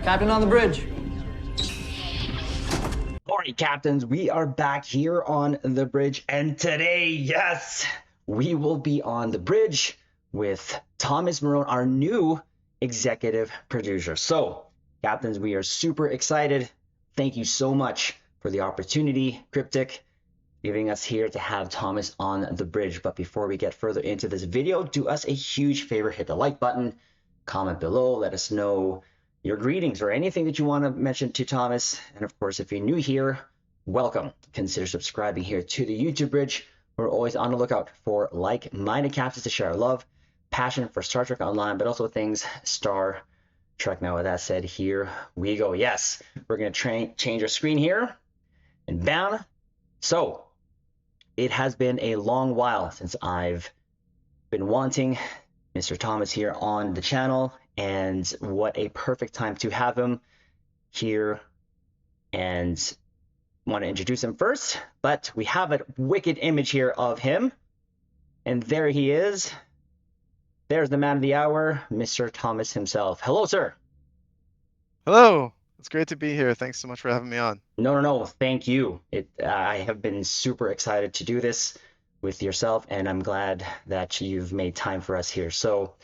Captain on the bridge. All right, captains, we are back here on the bridge, and today, yes, we will be on the bridge with Thomas Marrone, our new executive producer. So, captains, we are super excited. Thank you so much for the opportunity, CRYPTIC, giving us here to have Thomas on the bridge. But before we get further into this video, do us a huge favor, hit the like button, comment below, let us know your greetings or anything that you want to mention to Thomas. And of course, if you're new here, welcome. Consider subscribing here to the YouTube bridge. We're always on the lookout for like-minded captains to share our love, passion for Star Trek Online, but also things Star Trek. Now, with that said, here we go. Yes, we're going to change our screen here and bound. So, it has been a long while since I've been wanting Mr. Thomas here on the channel, and what a perfect time to have him here. And want to introduce him first, but we have a wicked image here of him, and there he is. There's the man of the hour, Mr. Thomas himself. Hello, sir. Hello. It's great to be here. Thanks so much for having me on. No. Thank you. I have been super excited to do this with yourself, and I'm glad that you've made time for us here. So,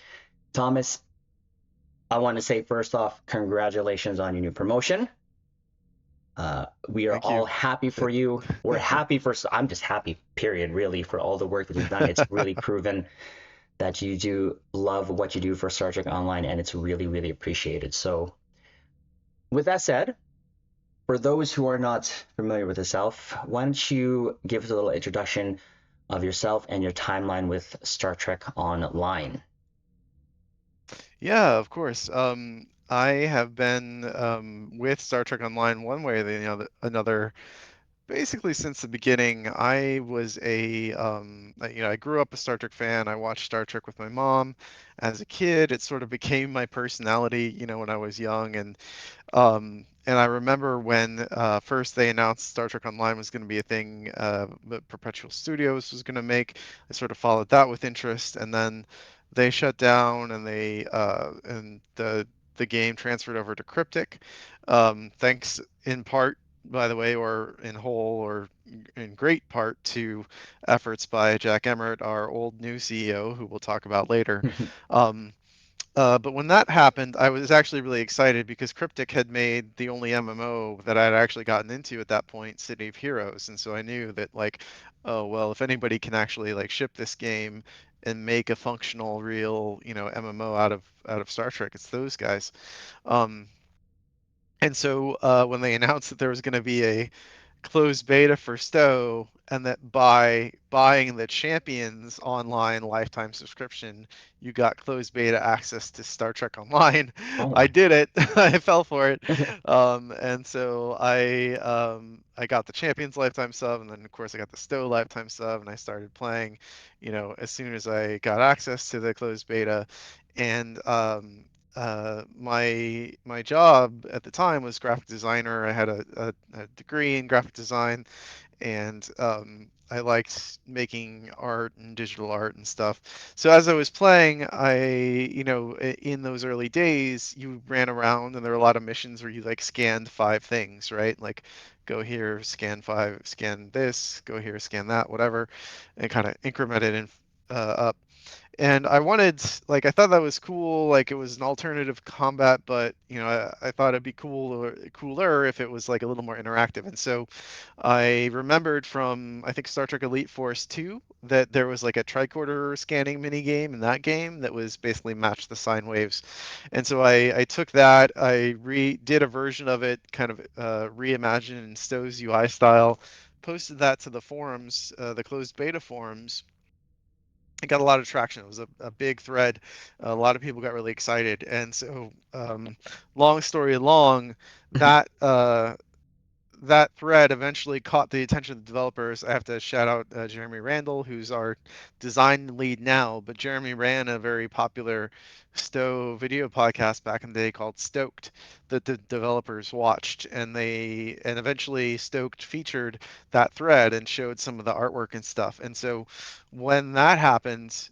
Thomas, I want to say first off, congratulations on your new promotion. We are Thank all you. happy for you. We're happy for, I'm just happy, period, really, for all the work that you've done. It's really proven that you do love what you do for Star Trek Online, and it's really, really appreciated. So, with that said, for those who are not familiar with yourself, why don't you give us a little introduction of yourself and your timeline with Star Trek Online? Yeah, of course. I have been with Star Trek Online one way or another, basically since the beginning. I was I grew up a Star Trek fan. I watched Star Trek with my mom as a kid. It sort of became my personality, when I was young, and I remember when first they announced Star Trek Online was going to be a thing that Perpetual Studios was going to make. I sort of followed that with interest, and then they shut down, and the game transferred over to Cryptic. Thanks in part, by the way, or in whole, or in great part, to efforts by Jack Emmert, our old new CEO, who we'll talk about later. Um, but when that happened, I was actually really excited because Cryptic had made the only MMO that I'd actually gotten into at that point, City of Heroes, and so I knew that, like, oh well, if anybody can actually like ship this game and make a functional, real, MMO out of Star Trek, it's those guys. Um, and so when they announced that there was going to be a closed beta for STO, and that by buying the Champions Online lifetime subscription, you got closed beta access to Star Trek Online. Oh I my. did it. I fell for it, and so I got the Champions lifetime sub, and then of course I got the STO lifetime sub, and I started playing, as soon as I got access to the closed beta, and my job at the time was graphic designer. I had a degree in graphic design, and I liked making art and digital art and stuff. So as I was playing, in those early days, you ran around, and there were a lot of missions where you like scanned 5 things, right? Like, go here, scan 5, scan this, go here, scan that, whatever, and kind of incremented in up. And I thought that was cool. Like, it was an alternative combat, but I thought it'd be cooler if it was like a little more interactive. And so I remembered from, I think, Star Trek Elite Force 2, that there was like a tricorder scanning mini game in that game that was basically matched the sine waves. And so I took that, I redid a version of it, kind of reimagined in STO'S UI style, posted that to the forums, the closed beta forums. It got a lot of traction. It was a big thread. A lot of people got really excited. And so, long story long, that that thread eventually caught the attention of the developers. I have to shout out Jeremy Randall, who's our design lead now, but Jeremy ran a very popular Stowe video podcast back in the day called Stoked, that the developers watched, and eventually Stoked featured that thread and showed some of the artwork and stuff. And so when that happened,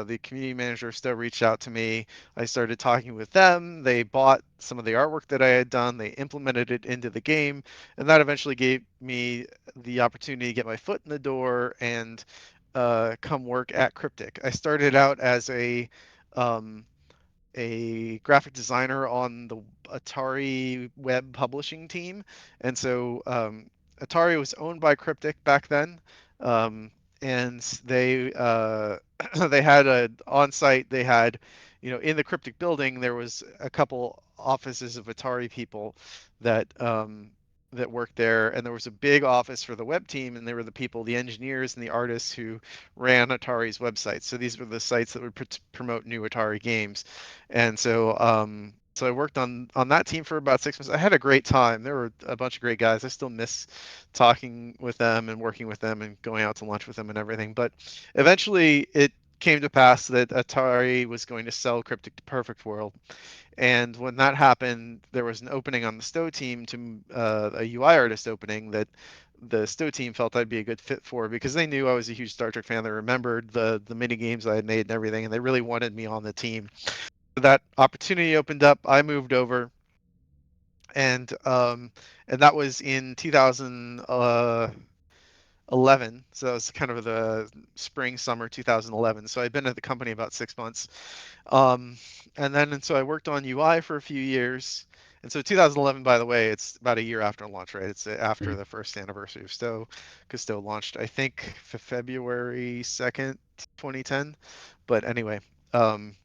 the community manager of Stowe reached out to me. I started talking with them. They bought some of the artwork that I had done. They implemented it into the game, and that eventually gave me the opportunity to get my foot in the door and come work at Cryptic. I started out as um, a graphic designer on the Atari web publishing team, and so Atari was owned by Cryptic back then, um, and they had a on site. They had, in the Cryptic building there was a couple offices of Atari people that that worked there, and there was a big office for the web team, and they were the people, the engineers and the artists who ran Atari's websites. So these were the sites that would promote new Atari games. And so I worked on that team for about 6 months. I had a great time. There were a bunch of great guys. I still miss talking with them and working with them and going out to lunch with them and everything. But eventually, it came to pass that Atari was going to sell Cryptic to Perfect World. And when that happened, there was an opening on the Stowe team to a UI artist opening that the Stowe team felt I'd be a good fit for because they knew I was a huge Star Trek fan. They remembered the mini games I had made and everything, and they really wanted me on the team. That opportunity opened up. I moved over, and that was in 2011. So that was kind of the spring summer 2011. So I'd been at the company about 6 months, um, and so I worked on UI for a few years. And so 2011, by the way, it's about a year after launch, right? It's after Mm. the first anniversary of Stowe, because Stowe launched, I think, February 2nd, 2010. But anyway, um,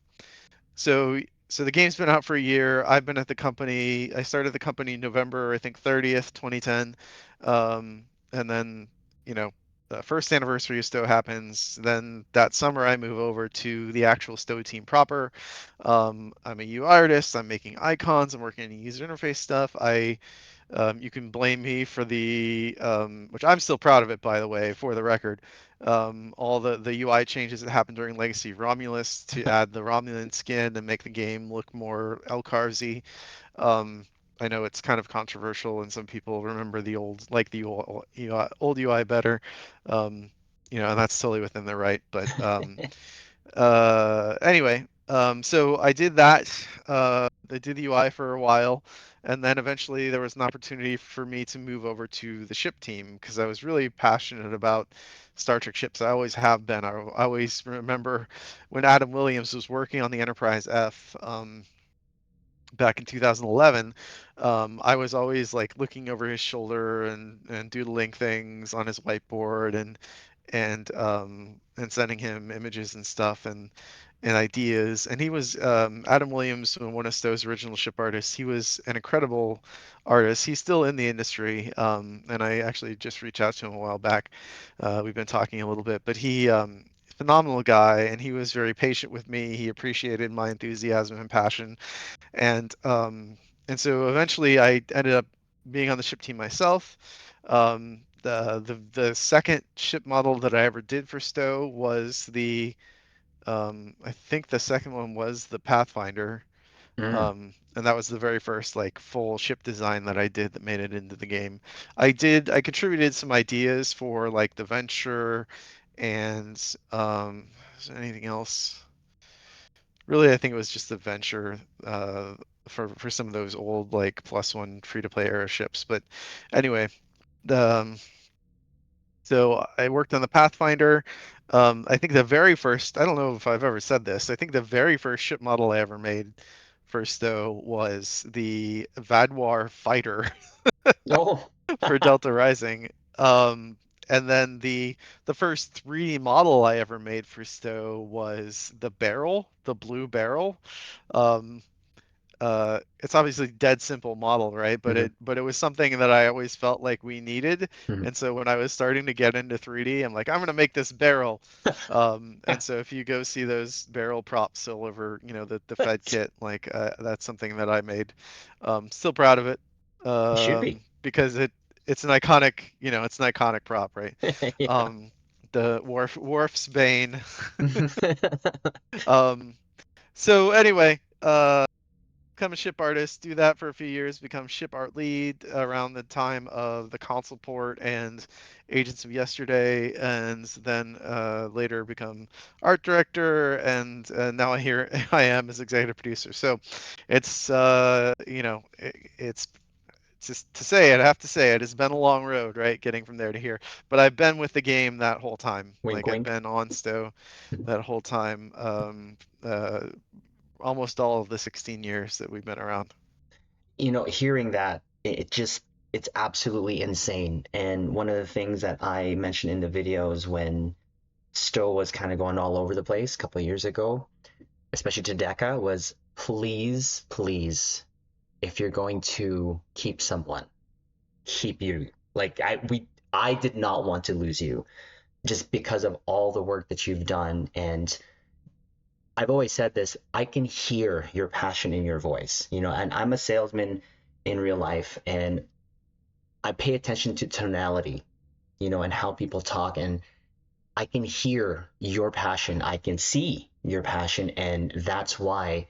so the game's been out for a year. I've been at the company. I started the company November, I think 30th, 2010. And then, the first anniversary of Stowe happens. Then that summer, I move over to the actual Stowe team proper. I'm a UI artist. I'm making icons. I'm working on user interface stuff. You can blame me for which I'm still proud of it, by the way, for the record. All the UI changes that happened during Legacy of Romulus to add the Romulan skin and make the game look more Elcarsy. Um, I know it's kind of controversial, and some people remember the old UI better. Um, and that's totally within their right. But anyway, so I did that. I did the UI for a while, and then eventually there was an opportunity for me to move over to the ship team because I was really passionate about Star Trek ships. I always have been. I always remember when Adam Williams was working on the Enterprise F. Back in 2011, I was always like looking over his shoulder and doodling things on his whiteboard and sending him images and stuff and ideas. And he was Adam Williams, one of Stowe's original ship artists. He was an incredible artist. He's still in the industry, and I actually just reached out to him a while back. We've been talking a little bit, but phenomenal guy, and he was very patient with me. He appreciated my enthusiasm and passion, and so eventually I ended up being on the ship team myself. The second ship model that I ever did for Stowe was I think the second one was the Pathfinder. Mm. And that was the very first like full ship design that I did that made it into the game. I contributed some ideas for like the Venture and is there anything else? Really, I think it was just the Venture for some of those old like plus one free to play era ships. But anyway, the so I worked on the Pathfinder. I think the very first, I don't know if I've ever said this, I think the very first ship model I ever made for Stowe was the Vadwar Fighter Oh. for Delta Rising. And then the first 3D model I ever made for Stowe was the barrel, the blue barrel. Um, it's obviously dead simple model, right? But Mhm. it was something that I always felt like we needed. Mhm. And so when I was starting to get into 3D, I'm like, I'm gonna make this barrel. And so if you go see those barrel props all over, the Fed kit, like that's something that I made. Still proud of it, You should be. because it's an iconic prop, right? Yeah. The Worf's Bane. Um, so anyway, become a ship artist, do that for a few years, become ship art lead around the time of the console port and Agents of Yesterday, and then later become art director, and now I am as executive producer. So it's it's just to say it, I have to say it has been a long road, right? Getting from there to here. But I've been with the game that whole time. Wink, Like I've wink. been on Stowe that whole time. Almost all of the 16 years that we've been around. Hearing that, it's absolutely insane. And one of the things that I mentioned in the videos when Stowe was kind of going all over the place a couple of years ago, especially to Deca, was please, please, if you're going to keep someone, keep you. Like I did not want to lose you just because of all the work that you've done. And I've always said this, I can hear your passion in your voice, and I'm a salesman in real life, and I pay attention to tonality, and how people talk, and I can hear your passion. I can see your passion, and that's why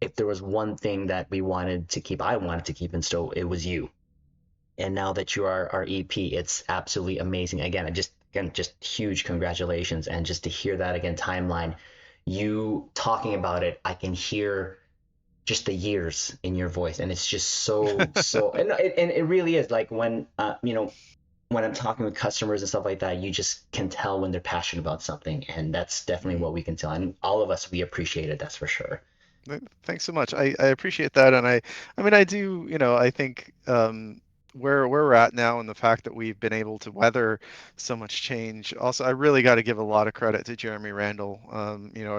if there was one thing that I wanted to keep in Stowe, it was you. And now that you are our EP, it's absolutely amazing. Just huge congratulations, and just to hear that again, timeline, you talking about it, I can hear just the years in your voice, and it's just so, and it really is like when I'm talking with customers and stuff like that, you just can tell when they're passionate about something, and that's definitely Mm. what we can tell. And all of us, we appreciate it. That's for sure. Thanks so much. I appreciate that, and I mean I do. I think where we're at now and the fact that we've been able to weather so much change. Also, I really got to give a lot of credit to Jeremy Randall.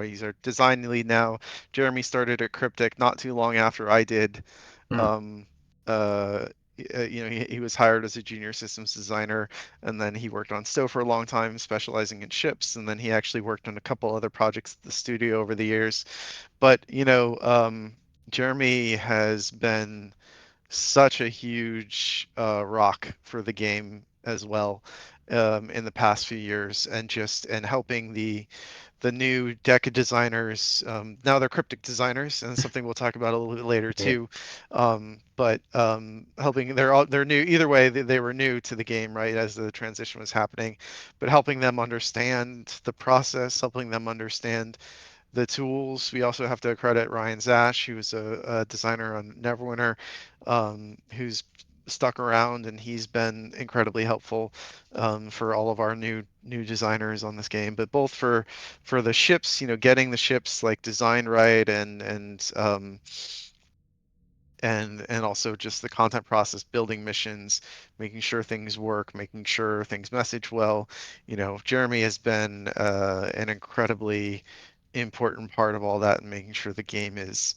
He's our design lead now. Jeremy started at Cryptic not too long after I did. Mm, Um, uh, he was hired as a junior systems designer, and then he worked on Stowe for a long time, specializing in ships, and then he actually worked on a couple other projects at the studio over the years. But Jeremy has been such a huge rock for the game as well in the past few years, and helping the new Deca designers. Now they're cryptic designers, and something we'll talk about a little bit later yeah. too. But helping they're new either way. They were new to the game, right, as the transition was happening, but helping them understand the process, helping them understand the tools. We also have to credit Ryan Zash, who was a designer on Neverwinter, who's stuck around, and he's been incredibly helpful for all of our new designers on this game. But both for the ships, getting the ships like designed right, and also just the content process, building missions, making sure things work, making sure things message well. Jeremy has been an incredibly important part of all that, and making sure the game is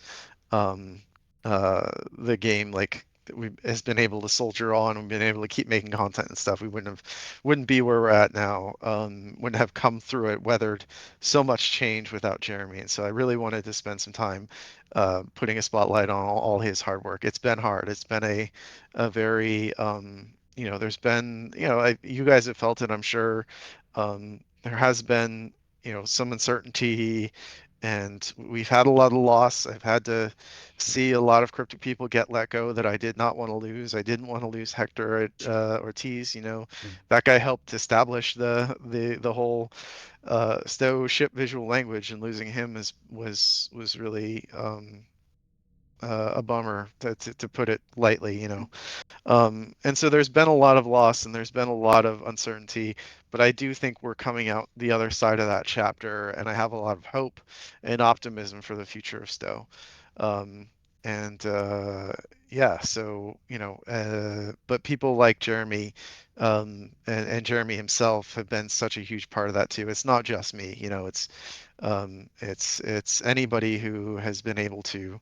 um, the game like we has been able to soldier on and been able to keep making content and stuff. We wouldn't be where we're at now. Wouldn't have come through it, weathered so much change without Jeremy. And so I really wanted to spend some time putting a spotlight on all his hard work. It's been hard. It's been a very there's been you guys have felt it, I'm sure. There has been some uncertainty, and we've had a lot of loss. I've had to see a lot of cryptic people get let go that I did not want to lose. I didn't want to lose Hector Ortiz. Mm. That guy helped establish the whole Stowe ship visual language, and losing him was really a bummer to put it lightly. And so there's been a lot of loss and there's been a lot of uncertainty, but I do think we're coming out the other side of that chapter, and I have a lot of hope and optimism for the future of Stowe. Um, and yeah, so but people like Jeremy, and Jeremy himself have been such a huge part of that too. It's not just me, it's anybody who has been able to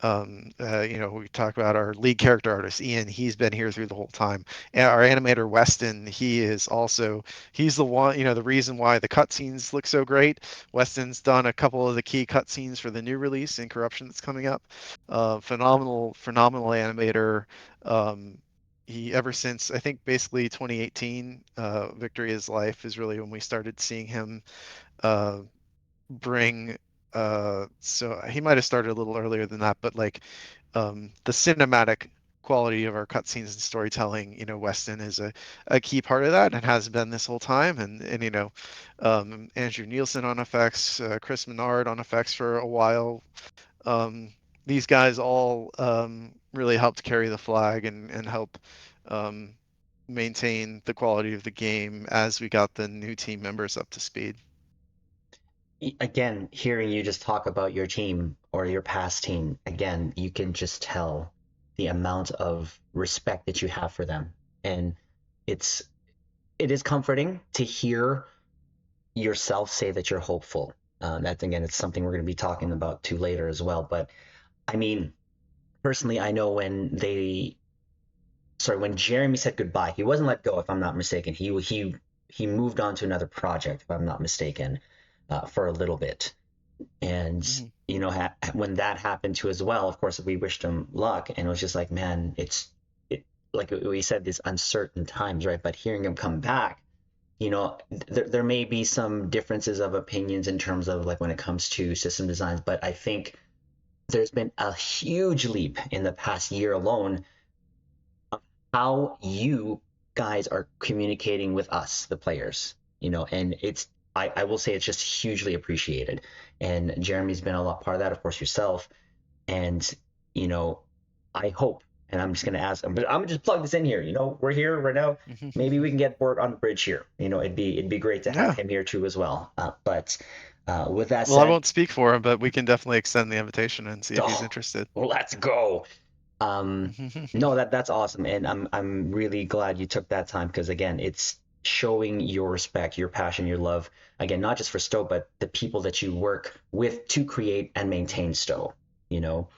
we talk about our lead character artist Ian. He's been here through the whole time. And our animator Weston, he's the one, the reason why the cutscenes look so great. Weston's done a couple of the key cutscenes for the new release in Corruption that's coming up. Phenomenal animator. Um, he ever since I think basically 2018, Victory is Life is really when we started seeing him uh, bring So he might have started a little earlier than that, but like the cinematic quality of our cutscenes and storytelling, Weston is a key part of that and has been this whole time. And Andrew Nielsen on effects, Chris Menard on effects for a while. Um, these guys all really helped carry the flag and help um, maintain the quality of the game as we got the new team members up to speed. Again, hearing you just talk about your team or your past team, again, you can just tell the amount of respect that you have for them. And it's it is comforting to hear yourself say that you're hopeful. That again, it's something we're going to be talking about too later as well. But I mean, personally, I know when Jeremy said goodbye, he wasn't let go, if I'm not mistaken. He moved on to another project, if I'm not mistaken, for a little bit. And Mhm. when that happened to as well, of course, we wished him luck, and it was just like, man, it like we said, these uncertain times, right? But hearing him come back, there may be some differences of opinions in terms of like when it comes to system designs, but I think there's been a huge leap in the past year alone how you guys are communicating with us, the players, and I will say it's just hugely appreciated. And Jeremy's been a lot part of that, of course, yourself. And, you know, I hope, and I'm just going to ask, but I'm going to just plug this in here. We're here right now. Maybe we can get Bort on the bridge here. It'd be great to have Yeah. him here too as well. But with that Well, I said, won't speak for him, but we can definitely extend the invitation and see if he's oh, interested. let's go. No, that's awesome, and I'm really glad you took that time because again, it's showing your respect, your passion, your love. Again, not just for Stowe, but the people that you work with to create and maintain Stowe. You know.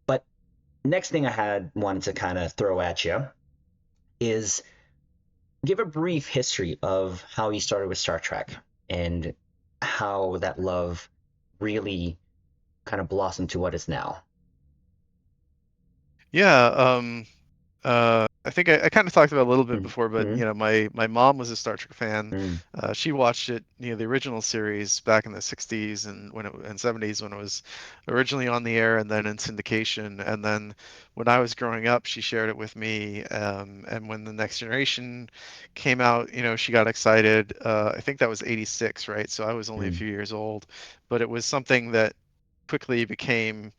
But next thing I had wanted to kind of throw at you is give a brief history of how you started with Star Trek and how that love really kind of blossomed to what is now. Yeah, I think I kind of talked about it a little bit before, but Mm-hmm. my mom was a Star Trek fan. Mm-hmm. She watched it, the original series back in the 60s and 70s when it was originally on the air and then in syndication. And then when I was growing up, she shared it with me. And when the Next Generation came out, she got excited. I think that was 86, right? So I was only a Mm-hmm. few years old, but it was something that quickly became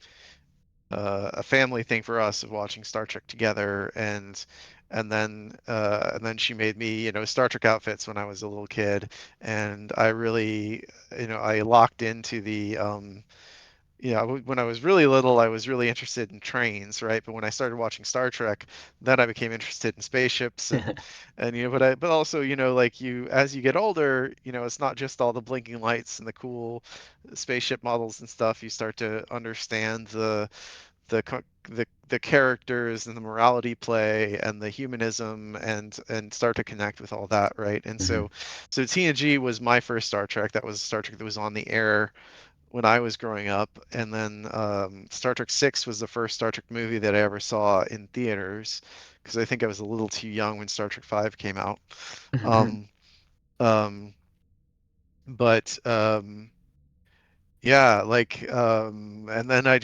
a family thing for us of watching Star Trek together, and then she made me, Star Trek outfits when I was a little kid, and I really, I locked into when I was really little, I was really interested in trains, right? But when I started watching Star Trek, then I became interested in spaceships and but also, like as you get older, it's not just all the blinking lights and the cool spaceship models and stuff. You start to understand the characters and the morality play and the humanism and start to connect with all that, right? And Mm-hmm. so TNG was my first Star Trek. That was Star Trek that was on the air when I was growing up, and then Star Trek 6 was the first Star Trek movie that I ever saw in theaters because I think I was a little too young when Star Trek 5 came out. Um, um, but yeah, like and then it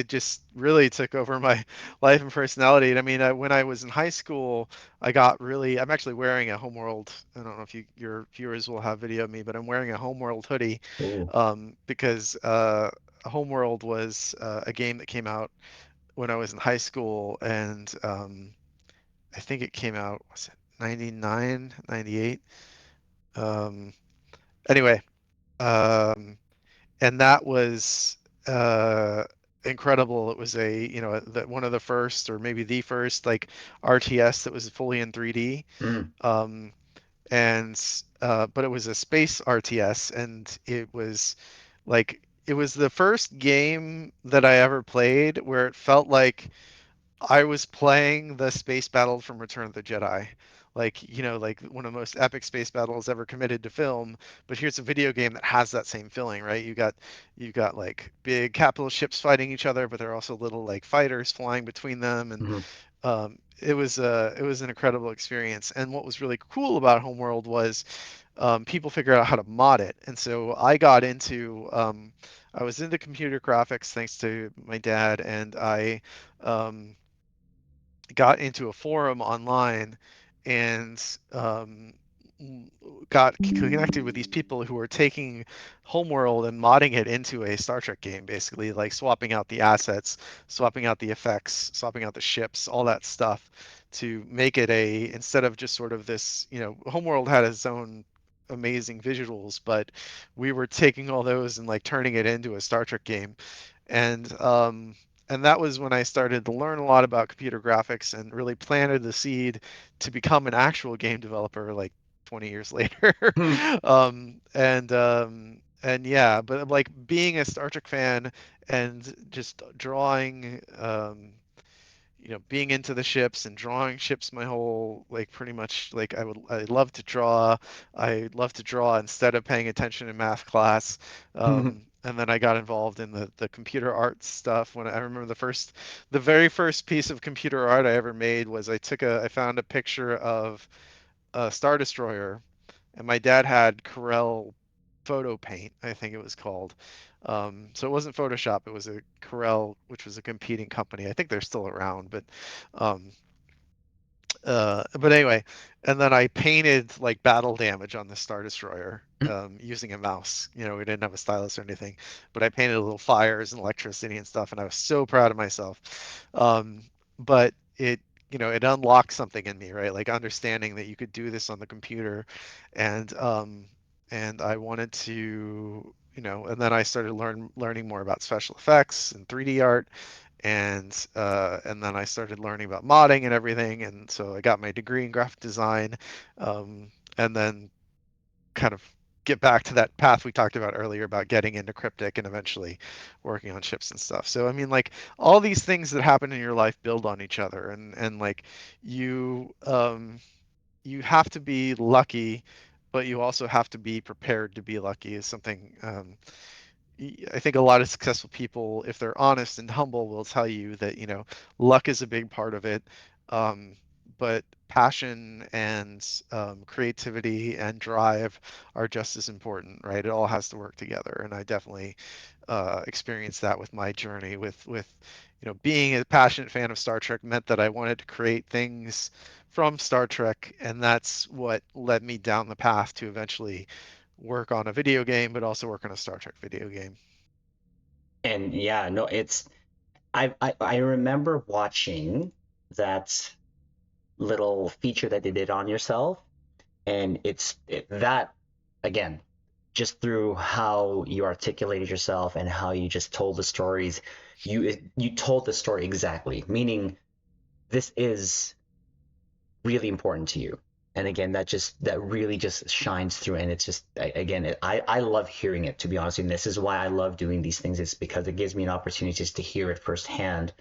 just really took over my life and personality. And I mean, when I was in high school, I'm actually wearing a Homeworld. I don't know if your viewers will have video of me, but I'm wearing a Homeworld hoodie Ooh. because Homeworld was a game that came out when I was in high school, and I think it came out, was it 99, 98? Um, anyway, um, and that was uh incredible. It was one of the first or maybe the first like RTS that was fully in 3D. Mm. Um and but it was a space RTS, and it was the first game that I ever played where it felt like I was playing the space battle from Return of the Jedi. like, like one of the most epic space battles ever committed to film. But here's a video game that has that same feeling, right? You got like big capital ships fighting each other, but there are also little like fighters flying between them, and Mhm. it was an incredible experience. And what was really cool about Homeworld was people figured out how to mod it. And so I was into computer graphics thanks to my dad, and I um, got into a forum online and got connected with these people who were taking Homeworld and modding it into a Star Trek game, basically like swapping out the assets, swapping out the effects, swapping out the ships, all that stuff to make it instead of just sort of this, Homeworld had its own amazing visuals, but we were taking all those and like turning it into a Star Trek game. And that was when I started to learn a lot about computer graphics and really planted the seed to become an actual game developer like 20 years later. And yeah, but like being a Star Trek fan and just drawing, being into the ships and drawing ships my whole, like, pretty much, like, I love to draw. I love to draw instead of paying attention in math class. And then I got involved in the computer art stuff. When I remember the very first piece of computer art I ever made was I found a picture of a Star Destroyer, and my dad had Corel Photo Paint, I think it was called. So it wasn't Photoshop, it was a Corel, which was a competing company. I think they're still around, um, but anyway, and then I painted like battle damage on the Star Destroyer using a mouse. We didn't have a stylus or anything, but I painted little fires and electricity and stuff, and I was so proud of myself. But it unlocked something in me, right? Like understanding that you could do this on the computer, and I wanted to, and then I started learning more about special effects and 3D art, and then I started learning about modding and everything, and so I got my degree in graphic design, and then kind of get back to that path we talked about earlier about getting into Cryptic and eventually working on ships and stuff. So I mean, like, all these things that happen in your life build on each other, and like you have to be lucky, but you also have to be prepared to be lucky is something. I think a lot of successful people, if they're honest and humble, will tell you that, luck is a big part of it. Um, but passion and creativity and drive are just as important, right? It all has to work together. And I definitely experienced that with my journey with being a passionate fan of Star Trek meant that I wanted to create things from Star Trek, and that's what led me down the path to eventually work on a video game, but also work on a Star Trek video game. And yeah, no, I remember watching that little feature that they did on yourself, and that again, just through how you articulated yourself and how you just told the stories, you told the story exactly, meaning this is really important to you. And again, that really just shines through, and it's just again, I love hearing it, to be honest with you. This is why I love doing these things, is because it gives me an opportunity just to hear it firsthand,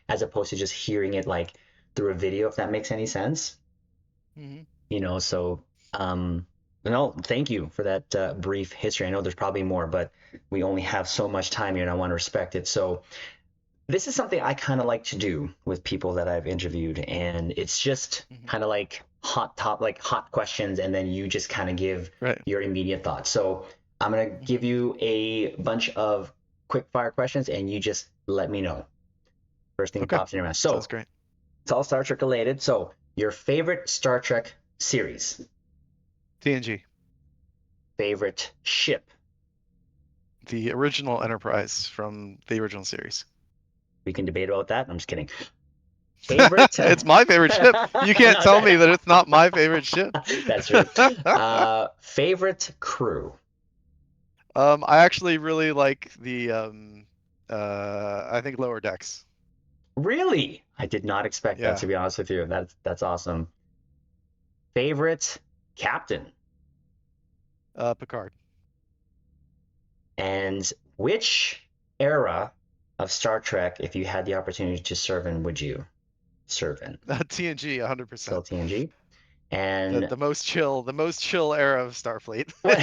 as opposed to just hearing it like through a video, if that makes any sense. Hmm. So no, thank you for that brief history. I know there's probably more, but we only have so much time here, and I want to respect it. So this is something I kind of like to do with people that I've interviewed, and it's just Hmm. kind of like like hot questions, and then you just kind of give Right. your immediate thoughts. So I'm gonna Hmm. give you a bunch of quick fire questions, and you just let me know. First thing Okay. pops in your mind. Sounds So great. it's all Star Trek related. So your favorite Star Trek series, TNG, favorite ship. the original Enterprise from the original series. We can debate about that. I'm just kidding. Favorite. It's my favorite ship. You can't No, tell me that it's not my favorite ship. that's true. Favorite crew. I actually really like I think Lower Decks. Really? I did not expect that, Yeah. to be honest with you. That's awesome. Favorite captain. Picard. And which era of Star Trek, if you had the opportunity to serve in, would you serve in? TNG, Still 100%. TNG. And The most chill era of Starfleet. what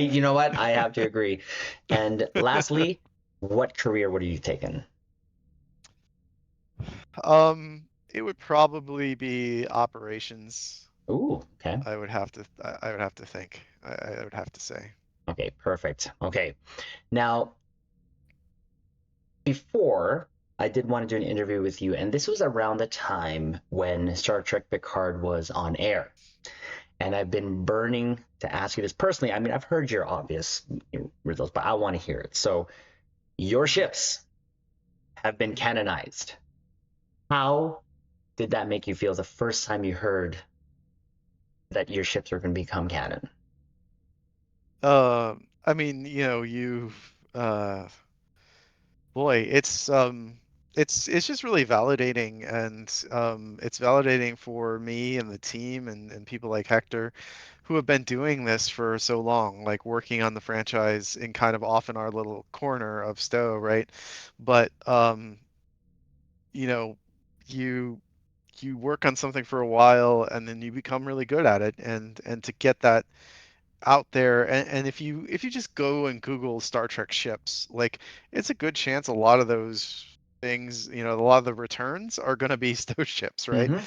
you know what? I have to agree. And lastly, what career would you taken? It would probably be operations. Ooh, okay. I would have to think. I would have to say. Okay, perfect. Okay. Now, before I did want to do an interview with you, and this was around the time when Star Trek Picard was on air. And I've been burning to ask you this personally. I mean, I've heard your obvious results, but I want to hear it. So, your Mhm. ships have been canonized. How did that make you feel the first time you heard that your ships are going to become canon? I mean, uh, boy, it's just really validating, and it's validating for me and the team and people like Hector, who have been doing this for so long, like working on the franchise in kind of off in our little corner of Stowe, right? But you know, you you work on something for a while and then you become really good at it, and to get that out there, and if you just go and Google Star Trek ships, like it's a good chance a lot of those things, a lot of the returns are going to be those ships, right? Mm-hmm.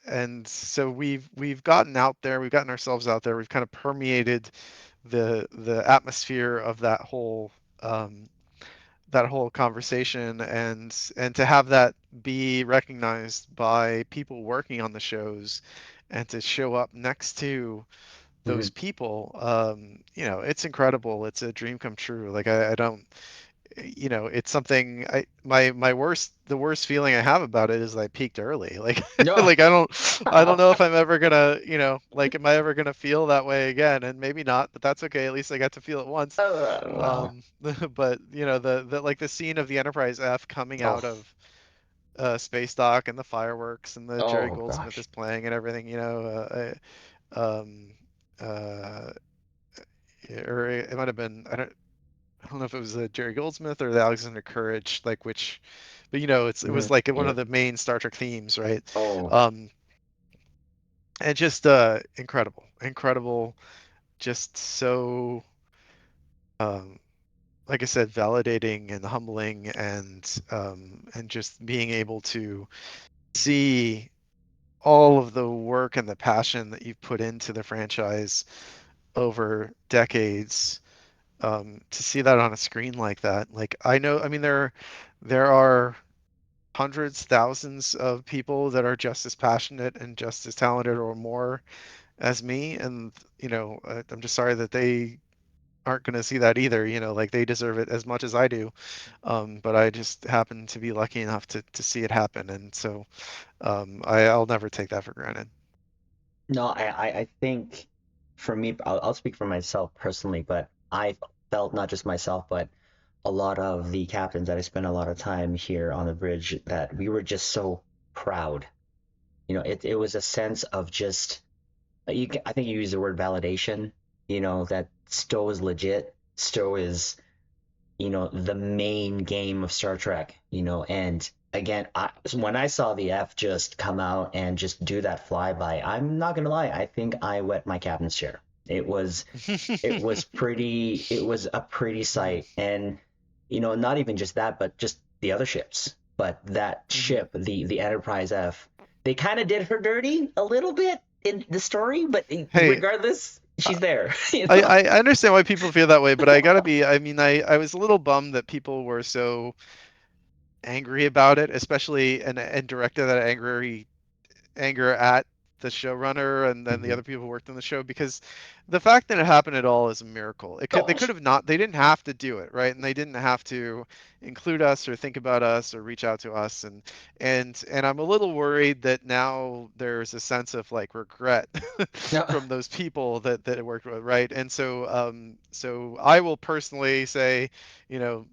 And so we've gotten out there, we've gotten ourselves out there, we've kind of permeated the atmosphere of um, that whole conversation, and to have that be recognized by people working on the shows and to show up next to Mm-hmm. those people, it's incredible. It's a dream come true. Like I don't, it's something my the worst feeling I have about it is I peaked early. Like No. like I don't know if I'm ever gonna, like am I ever gonna feel that way again? And maybe not, but that's okay. At least I got to feel it once. Well. But the like the scene of the Enterprise F coming Oh. out of space dock and the fireworks and the Jerry Oh Goldsmith gosh. is playing and everything, um uh or it might have been, I don't know if it was the Jerry Goldsmith or the Alexander Courage, like which, but it Mm-hmm. was like one of Yep. the main Star Trek themes, right? Oh. Um, and just incredible, just so um, like I said, validating and humbling, and just being able to see all of the work and the passion that you've put into the franchise over decades, to see that on a screen like that. Like I know, I mean, there are hundreds, thousands of people that are just as passionate and just as talented or more as me, and I'm just sorry that they aren't going to see that either. Like they deserve it as much as I do. But I just happen to be lucky enough to see it happen, and so I'll never take that for granted. No, I think for me, I'll speak for myself personally, but I felt not just myself, but a lot of the captains that I spent a lot of time here on the bridge that we were just so proud. It was a sense of just I think you used the word validation. That Stowe is legit. Stowe is the main game of Star Trek. And again, when I saw the F just come out and just do that flyby, I'm not gonna lie, I think I wet my captain's chair. It was a pretty Mhm, sight, and not even just that, but just the other ships. But that mhm. ship, the Enterprise F, they kind of did her dirty a little bit in the story, but Hey, regardless, I, she's there. I understand why people feel that way, but I gotta be. I mean, I was a little bummed that people were so angry about it, especially and directed that anger at the showrunner and then the Mhm. other people who worked on the show, because the fact that it happened at all is a miracle. They Oh, could have not, they didn't have to do it, right? And they didn't have to include us or think about us or reach out to us, and I'm a little worried that now there's a sense of like regret no. from those people that it worked with, right? And so I will personally say,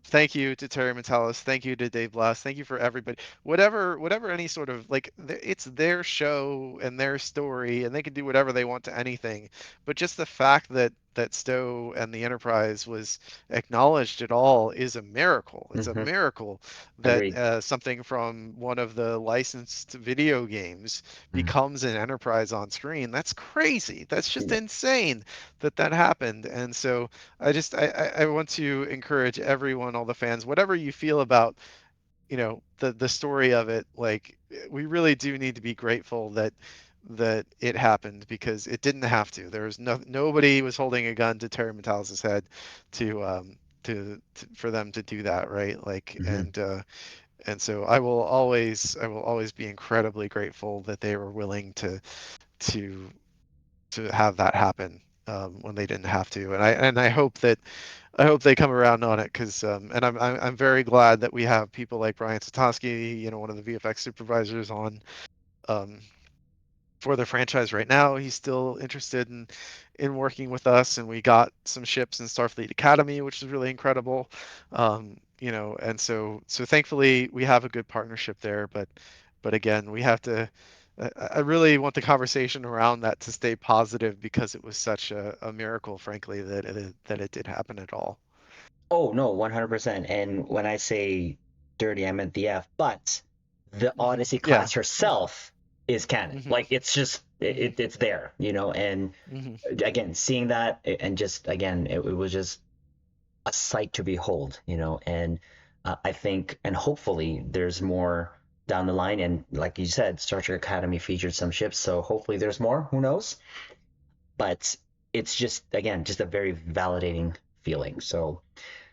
thank you to Terry Metalis, thank you to Dave Blass, thank you for everybody, whatever any sort of like it's their show and their story and they can do whatever they want to anything, but just the fact that Stowe and the Enterprise was acknowledged at all is a miracle. It's a Hmm. miracle that Agreed. something from one of the licensed video games Mhm. becomes an Enterprise on screen. That's crazy. That's just Yeah. insane that that happened. And so I want to encourage everyone, all the fans, whatever you feel about the story of it, like we really do need to be grateful that it happened because it didn't have to. There was nobody was holding a gun to Terry Metalis' head to for them to do that, right? Like Hmm. and so I will always be incredibly grateful that they were willing to to have that happen when they didn't have to. And I hope they come around on it because and I'm very glad that we have people like Brian Satosky, one of the VFX supervisors on um, for the franchise right now. He's still interested in working with us, and we got some ships in Starfleet Academy, which is really incredible. And so thankfully we have a good partnership there. But again, we have to. I really want the conversation around that to stay positive because it was such a miracle, frankly, that it did happen at all. Oh no, 100%. And when I say dirty, I meant the F. But the Odyssey Yeah. class herself is canon. hmm Like it's just hmm it's there, And hmm again, seeing that and just again, it was just a sight to behold, And I think and hopefully there's more down the line. And like you said, Star Trek Academy featured some ships, so hopefully there's more. Who knows? But it's just again just a very validating feeling. So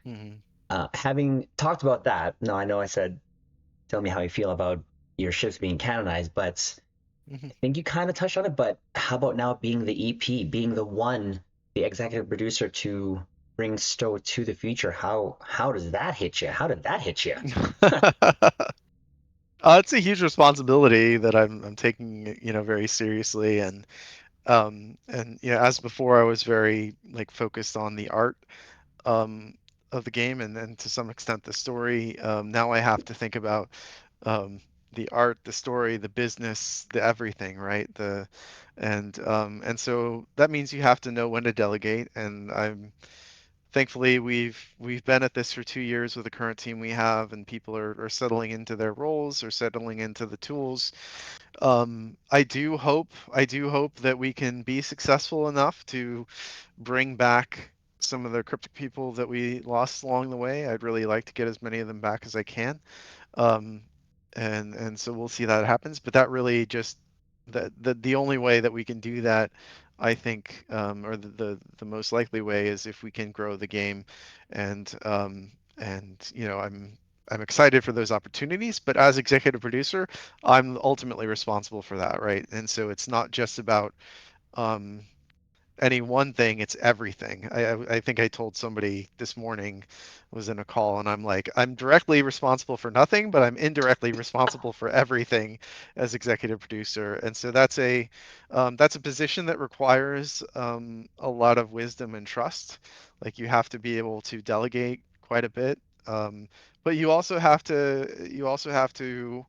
hmm having talked about that, now I know I said, tell me how you feel about your ships being canonized, but hmm I think you kind of touched on it. But how about now being the EP, being the executive producer to bring Stowe to the future? How does that hit you? How did that hit you? It's a huge responsibility that I'm taking, very seriously, and as before, I was very like focused on the art um, of the game, and then to some extent the story. Now I have to think about um, the art, the story, the business, the everything, right? And so that means you have to know when to delegate, and I'm thankfully we've been at this for 2 years with the current team we have, and people are settling into their roles or settling into the tools. I do hope that we can be successful enough to bring back some of the cryptic people that we lost along the way. I'd really like to get as many of them back as I can. Um, and so we'll see that happens. But that really just the only way that we can do that, I think, or the most likely way is if we can grow the game, and I'm excited for those opportunities. But as executive producer, I'm ultimately responsible for that, right? And so it's not just about um, any one thing, it's everything. I think I told somebody this morning, was in a call, and I'm like, I'm directly responsible for nothing, but I'm indirectly responsible for everything as executive producer. And so that's a position that requires a lot of wisdom and trust. Like you have to be able to delegate quite a bit, um, but you also have to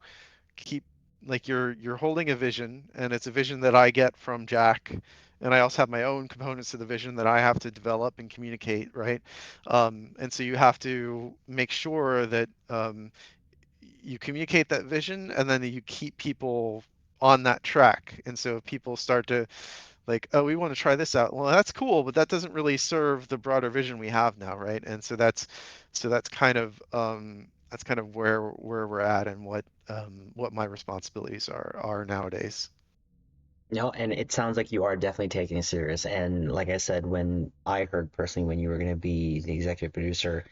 keep, like, you're holding a vision, and it's a vision that I get from Jack, and I also have my own components to the vision that I have to develop and communicate, right? And so you have to make sure that you communicate that vision, and then you keep people on that track. And so if people start to like, oh, we want to try this out. Well, that's cool, but that doesn't really serve the broader vision we have now, right? And so that's kind of where we're at, and what my responsibilities are nowadays. And it sounds like you are definitely taking it serious. And like I said, when I heard personally when you were going to be the executive producer,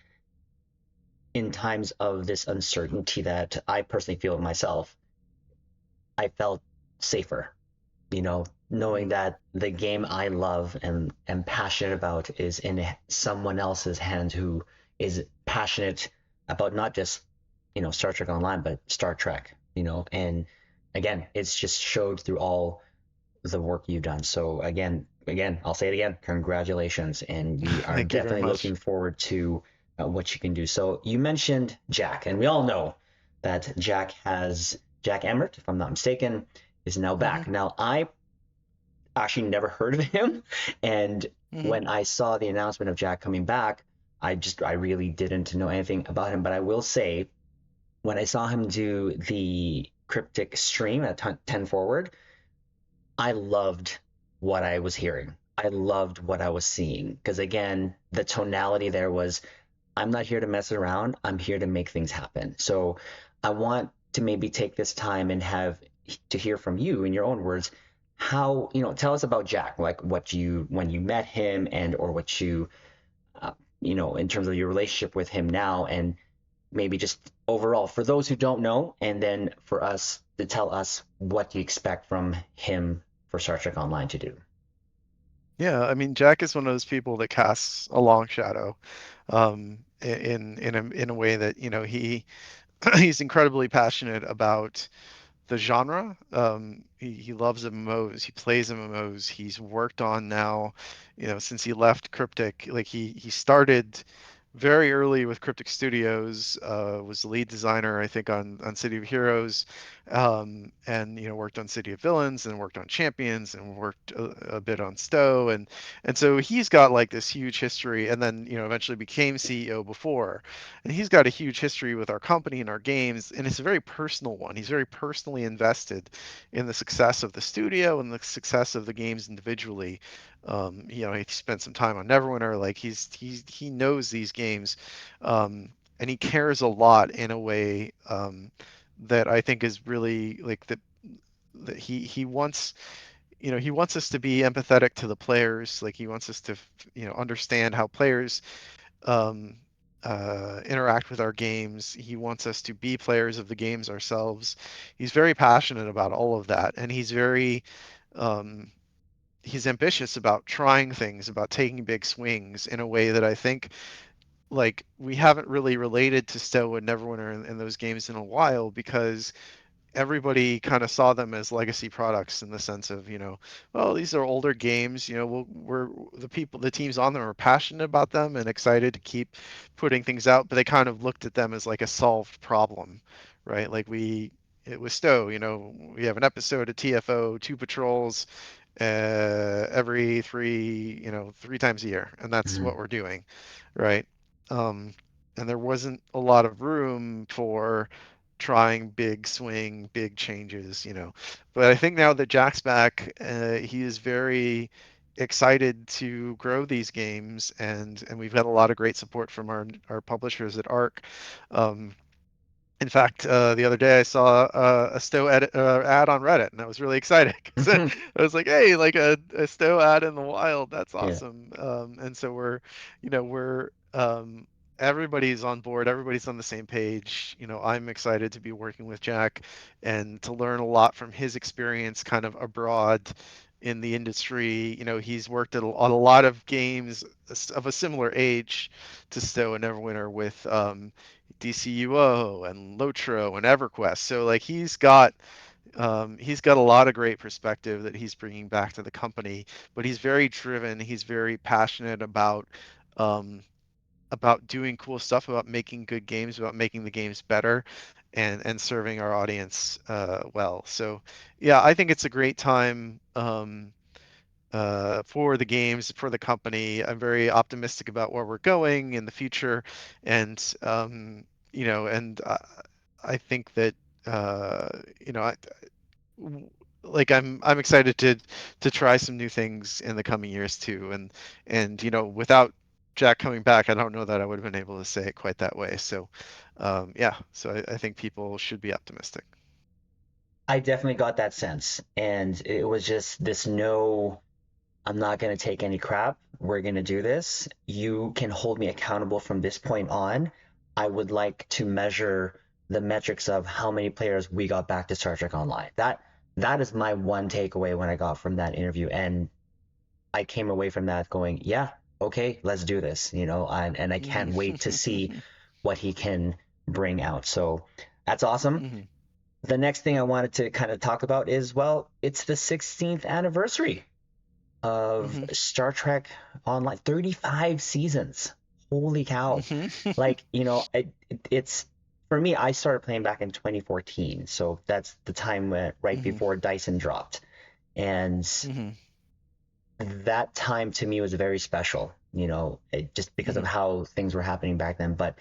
in times of this uncertainty that I personally feel myself, I felt safer, knowing Mhm. that the game I love and am passionate about is in someone else's hands who is passionate about not just, Star Trek Online, but Star Trek, and again, it's just showed through all the work you've done. So again, I'll say it again, congratulations. And we are Thank you very definitely much. looking forward to what you can do. So you mentioned Jack, and we all know that Jack Emmert, if I'm not mistaken, is now hmm back. Now, I actually never heard of him. And Hmm. when I saw the announcement of Jack coming back, I really didn't know anything about him. But I will say, when I saw him do the cryptic stream at 10 forward, I loved what I was hearing. I loved what I was seeing. Because again, the tonality there was, I'm not here to mess around. I'm here to make things happen. So I want to maybe take this time and have to hear from you in your own words how, tell us about Jack, like what you, when you met him, and or what you, uh, in terms of your relationship with him now, and maybe just overall for those who don't know, and then for us to tell us what you expect from him for Star Trek Online to do. Yeah, I mean, Jack is one of those people that casts a long shadow, in a way that, he's incredibly passionate about the genre. He loves MMOs. He plays MMOs. He's worked on now, since he left Cryptic. Like he started very early with Cryptic Studios. Was the lead designer, I think, on City of Heroes, and worked on City of Villains and worked on Champions and worked a bit on STO, and so he's got like this huge history. And then eventually became CEO before, and he's got a huge history with our company and our games, and it's a very personal one. He's very personally invested in the success of the studio and the success of the games individually. He spent some time on Neverwinter. Like he knows these games, and he cares a lot in a way, that I think is really like that he wants he wants us to be empathetic to the players. Like he wants us to understand how players um, interact with our games. He wants us to be players of the games ourselves. He's very passionate about all of that, and um, he's ambitious about trying things, about taking big swings in a way that I think like we haven't really related to Stowe and Neverwinter in those games in a while, because everybody kind of saw them as legacy products in the sense of, well, these are older games, we're the teams on them are passionate about them and excited to keep putting things out, but they kind of looked at them as like a solved problem, right? Like it was Stowe, we have an episode of TFO, two patrols, every three times a year, and that's Mhm. what we're doing, right? Um, and there wasn't a lot of room for trying big swing, big changes, But I think now that Jack's back, he is very excited to grow these games, and we've had a lot of great support from our publishers at ARC. Um, in fact, the other day I saw a Stowe ad on Reddit, and I was really excited because I was like, "Hey, like a Stowe ad in the wild, that's Yeah. awesome!" And so we're everybody's on board, everybody's on the same page. I'm excited to be working with Jack and to learn a lot from his experience, kind of abroad in the industry. He's worked on a lot of games of a similar age to Stowe and Neverwinter with DCUO and Lotro and EverQuest. So like he's got a lot of great perspective that he's bringing back to the company, but he's very driven. He's very passionate um, about doing cool stuff, about making good games, about making the games better, and serving our audience well. So yeah, I think it's a great time. For the games, for the company. I'm very optimistic about where we're going in the future, and I think that uh, you know, I, like I'm excited to try some new things in the coming years too, and without Jack coming back, I don't know that I would have been able to say it quite that way. So, yeah, so I think people should be optimistic. I definitely got that sense. And it was just this no, I'm not going to take any crap. We're going to do this. You can hold me accountable from this point on. I would like to measure the metrics of how many players we got back to Star Trek Online. That is my one takeaway when I got from that interview. And I came away from that going, yeah, okay, let's do this, and I can't wait to see Mhm. what he can bring out. So that's awesome. The next thing I wanted to kind of talk about is, well, it's the 16th anniversary of Mhm. Star Trek Online, 35 seasons. Holy cow. Mhm. Like, it's for me, I started playing back in 2014. So that's the time when, right Mhm. before Dyson dropped. And Mhm. that time to me was very special, just because of Mhm. how things were happening back then. But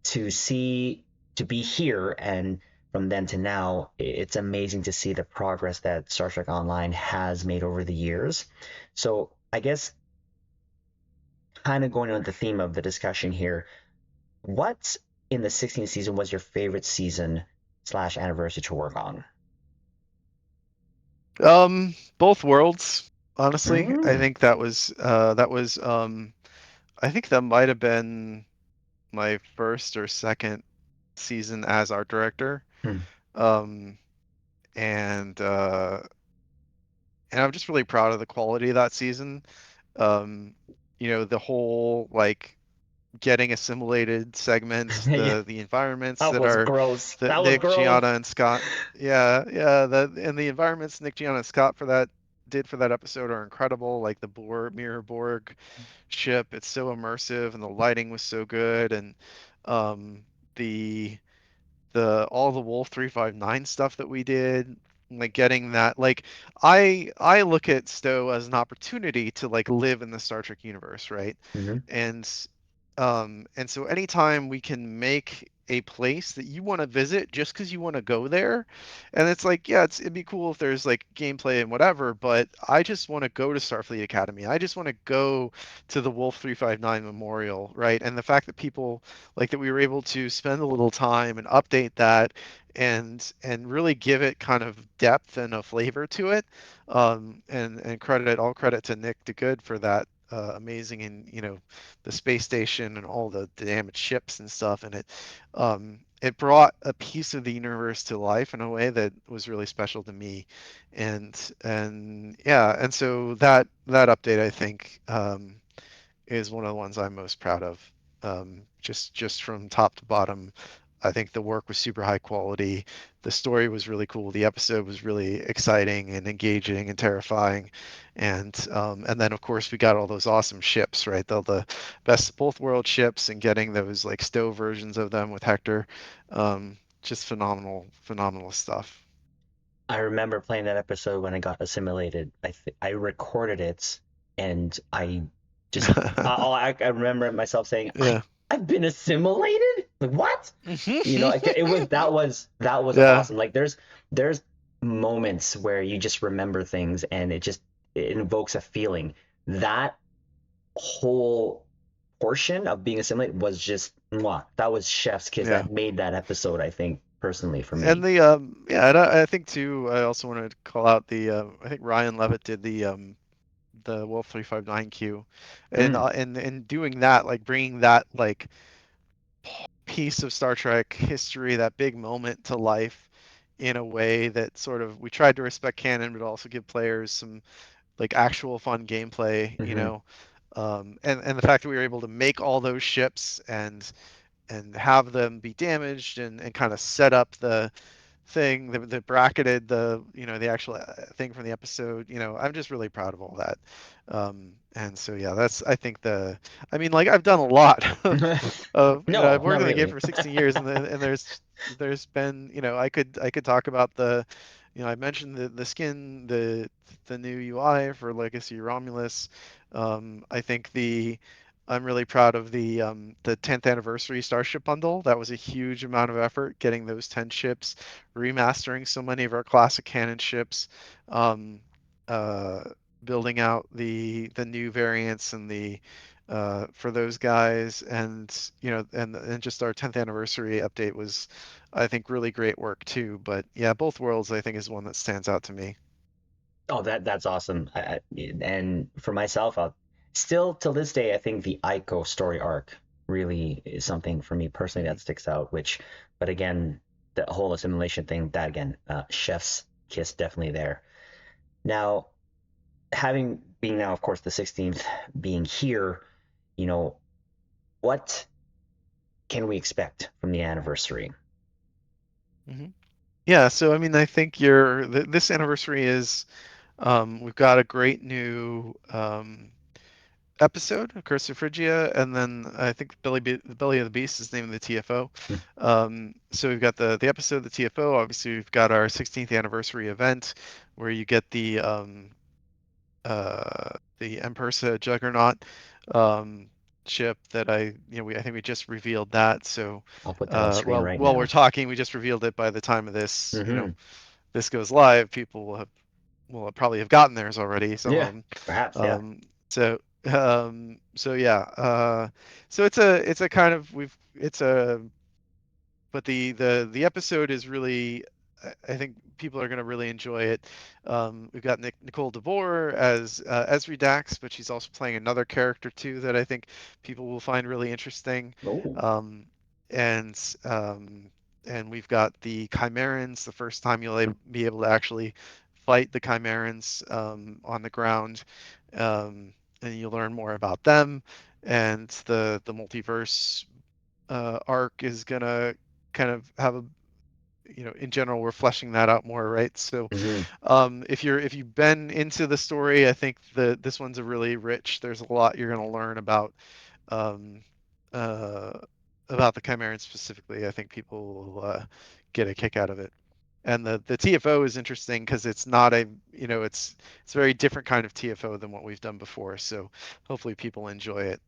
to see, to be here and from then to now, it's amazing to see the progress that Star Trek Online has made over the years. So I guess kind of going on the theme of the discussion here, what in the 16th season was your favorite season slash anniversary to work on? Both worlds, honestly. I Mm. think I think that might have been my first or second season as art director. Mm. Um, and uh, and I'm just really proud of the quality of that season. Um, the whole like getting assimilated segments, Yeah, the environments that that was are gross. that That was Nick, gross. Gianna, and Scott. Yeah, yeah, and the environments Nick, Gianna, and Scott did for that episode are incredible. Like the Mirror Borg ship, it's so immersive, and the lighting was so good, and um, the all the Wolf 359 stuff that we did, like getting that like I look at Stowe as an opportunity to like live in the Star Trek universe, right? Hmm. And and so anytime we can make a place that you want to visit just because you want to go there, and it's like, yeah, it'd be cool if there's like gameplay and whatever, but I just want to go to Starfleet Academy. I just want to go to the Wolf 359 Memorial, right? And the fact that people like that we were able to spend a little time and update that and really give it kind of depth and a flavor to it. And all credit to Nick DeGood for that amazing and the space station and all the damaged ships and stuff, and it brought a piece of the universe to life in a way that was really special to me, and yeah, and so that update I think is one of the ones I'm most proud of. Just from top to bottom, I think the work was super high quality. The story was really cool. The episode was really exciting and engaging and terrifying, and then of course we got all those awesome ships, right? The best of both world ships and getting those like Stowe versions of them with Hector, just phenomenal stuff. I remember playing that episode when I got assimilated. I recorded it, and I just I remember myself saying, Yeah. I've been assimilated. Like what? It was that was Yeah. awesome. Like there's moments where you just remember things, and it invokes a feeling. That whole portion of being assimilated was just mwah, that was chef's kiss. Yeah. That made that episode, I think, personally for And me. the yeah, and I think too. I also wanted to call out the I think Ryan Levitt did the Wolf 359Q, and Mm. doing that, like bringing that like piece of Star Trek history, that big moment to life in a way that sort of we tried to respect canon, but also give players some like actual fun gameplay, Hmm. and the fact that we were able to make all those ships and have them be damaged and kind of set up the thing that bracketed the actual thing from the episode. I'm just really proud of all that. And so yeah, that's I think I mean, like I've done a lot of I've No, worked not in the game really. for 16 years, and there's been I could talk about I mentioned the skin, the new UI for Legacy Romulus. I think I'm really proud of the 10th anniversary Starship bundle. That was a huge amount of effort getting those 10 ships, remastering so many of our classic canon ships, um, uh, building out the new variants and the for those guys, and and just our 10th anniversary update was, I think, really great work too. But yeah, both worlds I think is one that stands out to me. Oh, that's awesome. And for myself, still till this day, I think the Aiko story arc really is something for me personally Mhm. that sticks out. But again, the whole assimilation thing, that again, chef's kiss definitely there. Now, having being now, of course, the 16th being here, you know, what can we expect from the anniversary? Mhm. Yeah, so I mean, I think this anniversary is we've got a great new episode, Curse of Phrygia, and then I think the Belly of the Beast is named the TFO. Hmm. So we've got the episode, the TFO. Obviously, we've got our 16th anniversary event where you get the Empersa Juggernaut um, ship that I think we just revealed that. So, I'll put that on screen well, right while we're now. talking, we just revealed it. By the time of this, Hmm. this goes live, people will probably have gotten theirs already. Some of Yeah, them. perhaps. Yeah. Um, so yeah. So it's a kind of we've it's a but the episode is really I think people are going to really enjoy it. We've got Nicole DeVore as Esri Dax, but she's also playing another character too that I think people will find really interesting. Oh. Um, and um, and we've got the Chimerans. The first time be able to actually fight the Chimerans on the ground, and you'll learn more about them. And the multiverse arc is gonna kind of have a in general we're fleshing that out more, right? So Hmm. if you've been into the story, I think this one's a really rich. There's a lot you're gonna learn um, uh, about the Chimeran specifically. I think people will get a kick out of it. And the TFO is interesting because it's not a it's a very different kind of TFO than what we've done before. So hopefully people enjoy it.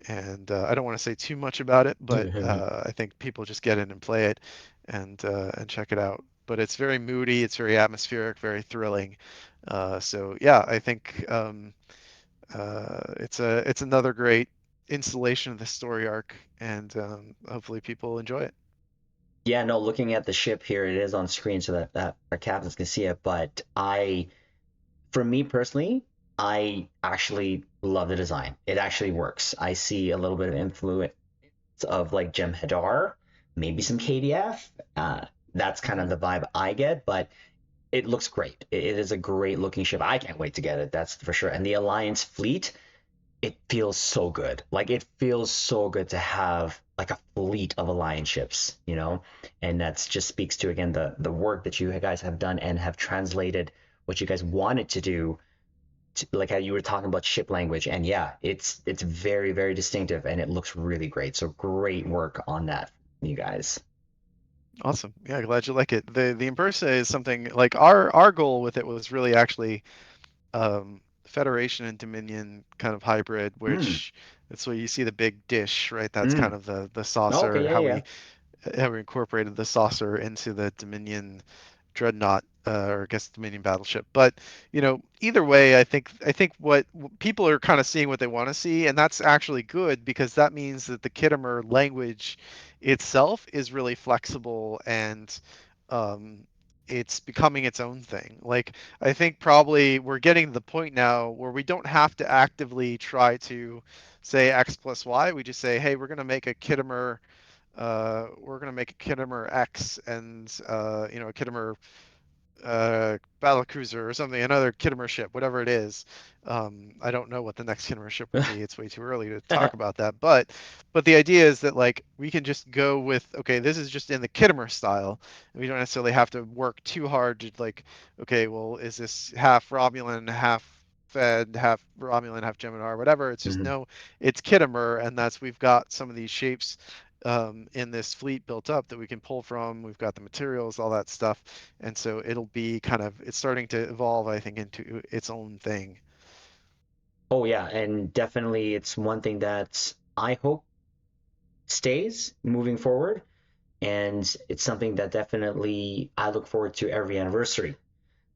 And I don't want to say too much about it, but I think people just get in and play it and check it out. But it's very moody, it's very atmospheric, very thrilling. So yeah, I think it's another great installation of the story arc, and hopefully people enjoy it. Yeah, no, looking at the ship here, it is on screen so that our captains can see it. But for me personally, I actually love the design. It actually works. I see a little bit of influence of like Gem Hadar, maybe some KDF. That's kind of Hmm. the vibe I get, but it looks great. It is a great looking ship. I can't wait to get it. That's for sure. And the Alliance fleet, it feels so good. Like it feels so good to have like a fleet of Alliance ships, and that's just speaks to again the work that you guys have done and have translated what you guys wanted to do like how you were talking about ship language. And yeah, it's very very distinctive and it looks really great. So great work on that, you guys. Awesome. Yeah, glad you like it. The Impersa is something like our goal with it was really actually Federation and Dominion kind of hybrid, Mm, which that's where you see the big dish, right? That's kind mm. of the Okay, saucer, yeah, yeah. how we incorporated the saucer into the Dominion dreadnought, or I guess Dominion battleship. But either way, I think what people are kind of seeing what they want to see, and that's actually good because that means that the Khitomer language itself is really flexible and um, it's becoming its own thing. Like I think probably we're getting to the point now where we don't have to actively try to say X plus Y. We just say, hey, we're going to make a Khitomer X and a Khitomer battle cruiser or something, another Khitomer ship, whatever it is. I don't know what the next Khitomer ship will be. It's way too early to talk about that. But the idea is that like we can just go with okay, this is just in the Khitomer style. We don't necessarily have to work too hard to like okay, well, is this half Romulan, half Fed, half Romulan, half Gemini, whatever. It's just Hmm. no, it's Khitomer, and that's we've got some of these shapes in this fleet built up that we can pull from. We've got the materials, all that stuff, and so it'll be it's starting to evolve, I think, into its own thing. Oh yeah, and definitely it's one thing that I hope stays moving forward, and it's something that definitely I look forward to every anniversary.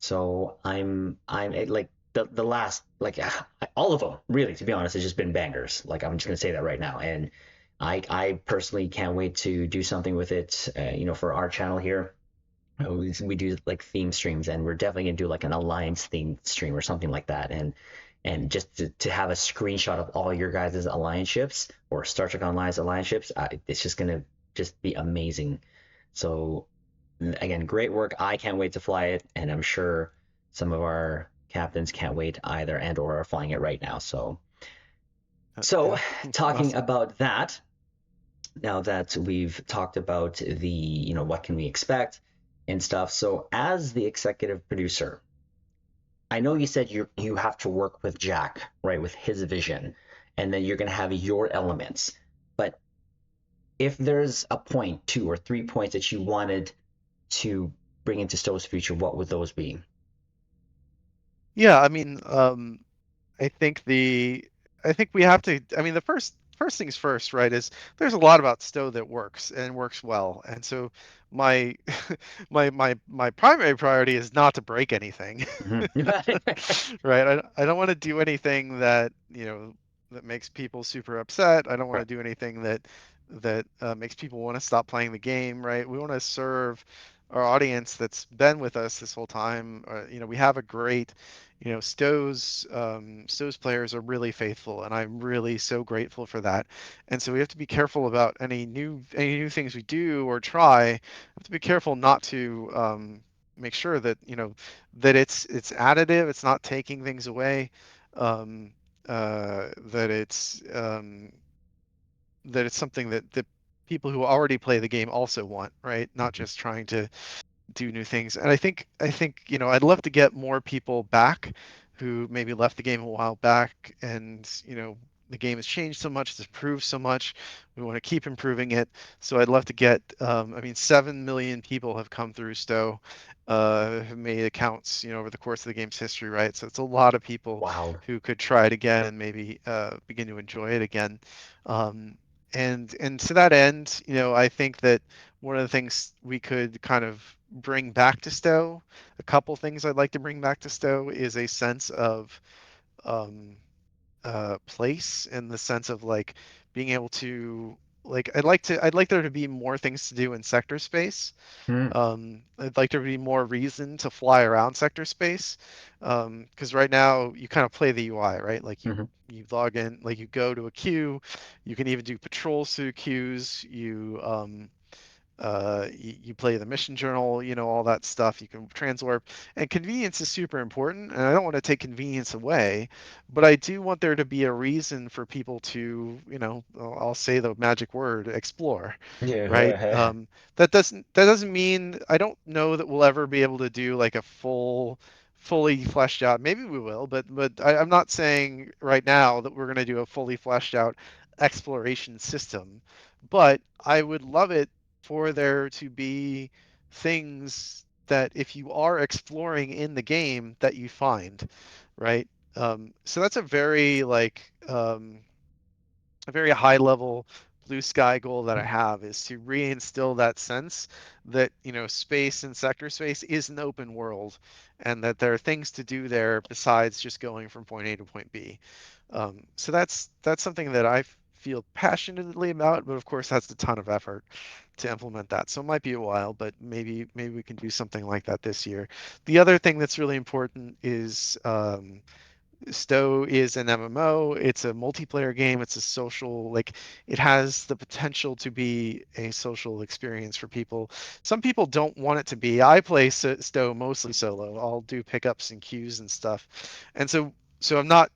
So like the last like all of them really, to be honest, has just been bangers. Like I'm just gonna say that right now, and I personally can't wait to do something with it. For our channel here. We do like theme streams, and we're definitely gonna do like an alliance theme stream or something like that, and just to have a screenshot of all your guys' alliance ships or Star Trek Online's alliance ships, it's just gonna just be amazing. So again, great work. I can't wait to fly it, and I'm sure some of our captains can't wait either, and or are flying it right now. So Yeah, talking awesome. about that, now that we've talked about the what can we expect and stuff. So as the executive producer, I know you said you have to work with Jack, right, with his vision, and then you're going to have your elements. But if there's a point, 2 or 3 points that you wanted to bring into Stowe's future, what would those be? Yeah, I mean, I think the I think we have to. I mean, the first things first, right? Is there's a lot about Stowe that works and works well, and so my my primary priority is not to break anything, Mhm. right? I don't want to do anything that that makes people super upset. I don't want to Right. do anything that makes people want to stop playing the game, right? We want to serve our audience that's been with us this whole time. We have a great Stowe's players are really faithful, and I'm really so grateful for that. And so we have to be careful about any new things we do or try. We have to be careful not to make sure that that it's additive, it's not taking things away, um, that it's something that the people who already play the game also want, right? Not Mhm. just trying to do new things. And I think I'd love to get more people back who maybe left the game a while back, and the game has changed so much, it's improved so much. We want to keep improving it. So I'd love to get. I mean, 7 million people have come through Stowe, have made accounts, over the course of the game's history, right? So it's a lot of people Wow. who could try it again and maybe begin to enjoy it again. Um, and to that end, I think that one of the things we could kind of bring back to Stowe, a couple things I'd like to bring back to Stowe is a sense of um, place, in the sense of like being able to like I'd like there to be more things to do in sector space. Mm, I'd like there to be more reason to fly around sector space, because right now you kind of play the UI, right? Like you mhm. you log in, like you go to a queue, you can even do patrols through queues, you play the mission journal, all that stuff. You can transwarp, and convenience is super important. And I don't want to take convenience away, but I do want there to be a reason for people to, I'll say the magic word, explore, right? Yeah. That doesn't mean I don't know that we'll ever be able to do like a fully fleshed out. Maybe we will, but I'm not saying right now that we're going to do a fully fleshed out exploration system. But I would love it for there to be things that if you are exploring in the game that you find, right? So that's a very high level blue sky goal that I have, is to reinstill that sense that space and sector space is an open world, and that there are things to do there besides just going from point A to point B. So that's something that I feel passionately about, but of course that's a ton of effort to implement that. So it might be a while, but maybe we can do something like that this year. The other thing that's really important is Stowe is an MMO. It's a multiplayer game. It's a social, like it has the potential to be a social experience for people. Some people don't want it to be. I play Stowe mostly solo. I'll do pickups and queues and stuff. And so I'm not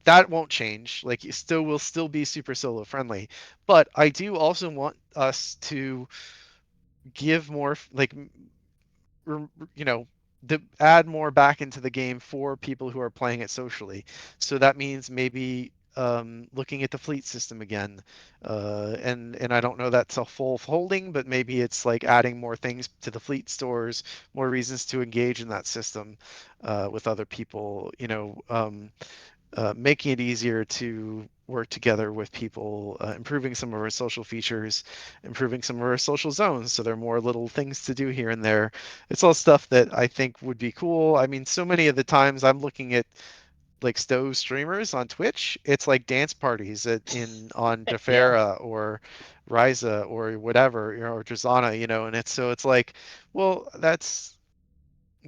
that won't change. Like it still will still be super solo friendly. But I do also want us to give more like you know add more back into the game for people who are playing it socially. So that means maybe looking at the fleet system again, and I don't know that's a full folding, but maybe it's like adding more things to the fleet stores, more reasons to engage in that system with other people. Making it easier to work together with people, improving some of our social features, improving some of our social zones. So there are more little things to do here and there. It's all stuff that I think would be cool. I mean, so many of the times I'm looking at like Stove streamers on Twitch, it's like dance parties on Yeah. Jafera or Ryza or whatever, or Drazana, and it's like, well,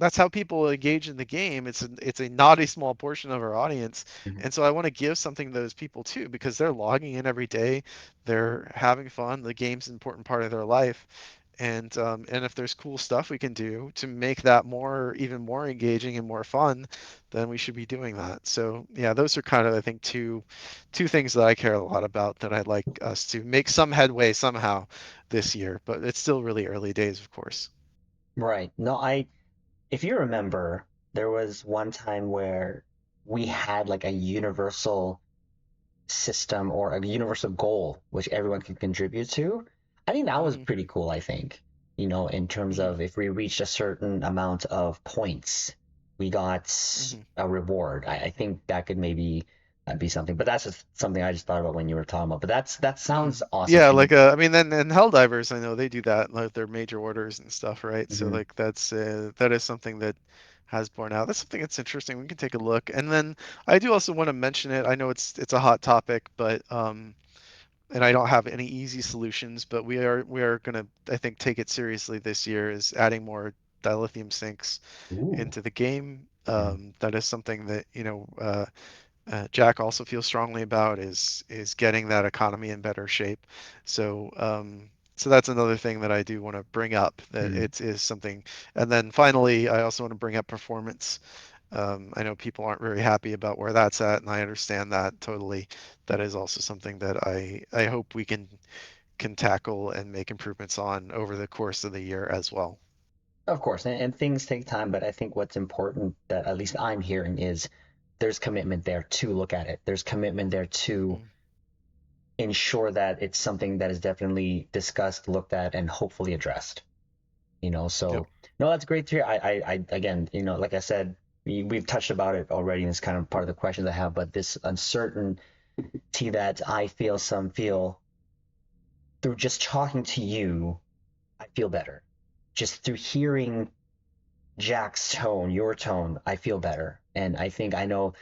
that's how people engage in the game. It's a not a small portion of our audience, Mhm. and so I want to give something to those people too, because they're logging in every day, they're having fun. The game's an important part of their life, and if there's cool stuff we can do to make that even more engaging and more fun, then we should be doing that. So yeah, those are kind of, I think, two things that I care a lot about, that I'd like us to make some headway somehow this year. But it's still really early days, of course. Right. No, if you remember, there was one time where we had like a universal system or a universal goal which everyone can contribute to. I think that was Hmm. pretty cool, I think, in terms Hmm. of if we reached a certain amount of points. we got Hmm. a reward. I think that could maybe be something, but that's just something I just thought about when you were talking about. But that sounds awesome. Yeah, And like I mean, then and Helldivers, I know they do that, like their major orders and stuff, right? So mhm. like that is something that has borne out. That's something that's interesting. We can take a look. And then I do also want to mention it. I know it's a hot topic, but and I don't have any easy solutions, but we are gonna, I think, take it seriously this year, is adding more dilithium sinks Ooh. into the game. Mhm. That is something that, Jack also feels strongly about, is getting that economy in better shape. So that's another thing that I do want to bring up, that Mhm. it is something. And then finally, I also want to bring up performance. I know people aren't very happy about where that's at, and I understand that totally. That is also something that I hope we can tackle and make improvements on over the course of the year as well. Of course, and things take time, but I think what's important that at least I'm hearing is there's commitment there to look at it. There's commitment there to Mm. ensure that it's something that is definitely discussed, looked at, and hopefully addressed. Yep. So no, that's great to hear. I again, like I said, we've touched about it already, and it's kind of part of the questions I have. But this uncertainty that I feel, some feel through just talking to you, I feel better. Just through hearing Jack's tone, your tone, I feel better. And I think I know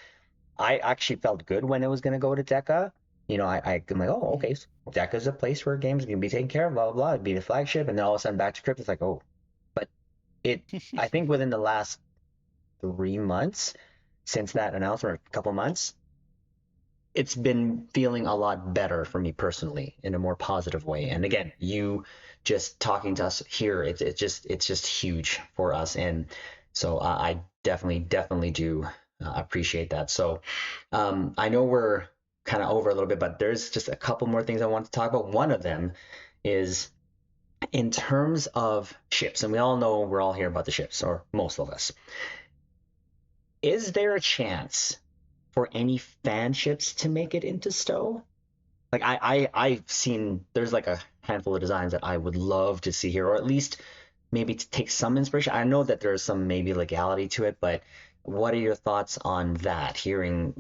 I actually felt good when it was going to go to DECA. I'm like, oh, Mhm. okay, so DECA's a place where games can be taken care of, blah, blah, blah. It'd be the flagship. And then all of a sudden back to Crypt, it's like, oh, but it, I think within the last 3 months since that announcement, or a couple months, it's been feeling a lot better for me personally in a more positive way. And Mhm. again, you just talking to us here, it's just huge for us. And so I definitely do appreciate that. So I know we're kind of over a little bit, but there's just a couple more things I want to talk about. One of them is in terms of ships, and we all know we're all here about the ships, or most of us. Is there a chance for any fan ships to make it into Stowe? Like I've seen there's like a handful of designs that I would love to see here, or at least maybe to take some inspiration. I know that there's some maybe legality to it, but what are your thoughts on that? Hearing,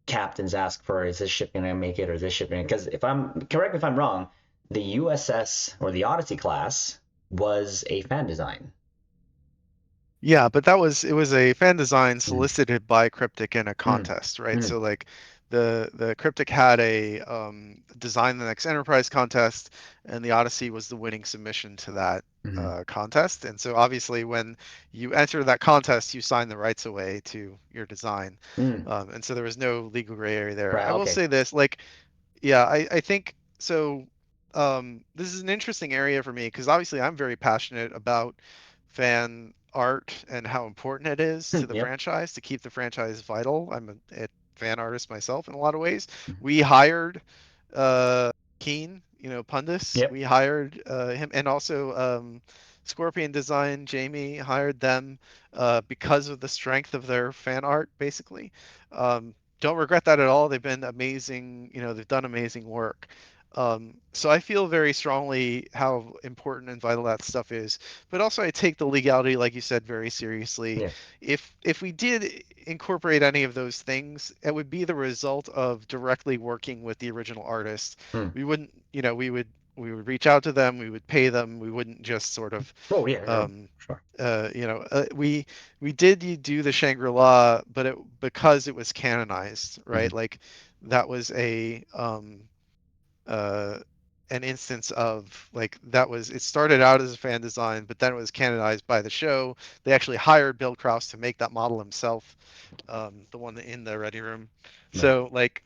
captains ask for, is this ship gonna make it or is this ship gonna? Because if I'm correct, me if I'm wrong, the USS or the Odyssey class was a fan design. Yeah, but it was a fan design Mm, solicited by Cryptic in a mm, contest, right? mm, So like the Cryptic had a design the next Enterprise contest, and the Odyssey was the winning submission to that mm, contest. And so obviously when you enter that contest, you sign the rights away to your design. mm. And so there was no legal gray area there. Right. I will Okay. say this, like, yeah, I think so. This is an interesting area for me because obviously I'm very passionate about fan art and how important it is to the Yep. franchise to keep the franchise vital. I'm a fan artist myself in a lot of ways. We hired uh, Keen, Pundus. Yep. We hired him, and also Scorpion Design, Jamie hired them because of the strength of their fan art, basically. Don't regret that at all. They've been amazing. They've done amazing work. So I feel very strongly how important and vital that stuff is. But also, I take the legality, like you said, very seriously. Yeah. If we did incorporate any of those things, it would be the result of directly working with the original artist. Mm. We wouldn't, we would reach out to them, we would pay them. We wouldn't just sort of Oh yeah. Sure. um, Sure. we did do the Shangri-La, but because it was canonized, right? Mhm. Like that was uh, an instance of like that was it started out as a fan design, but then it was canonized by the show. They actually hired Bill Krause to make that model himself, the one in the ready room. Right. So like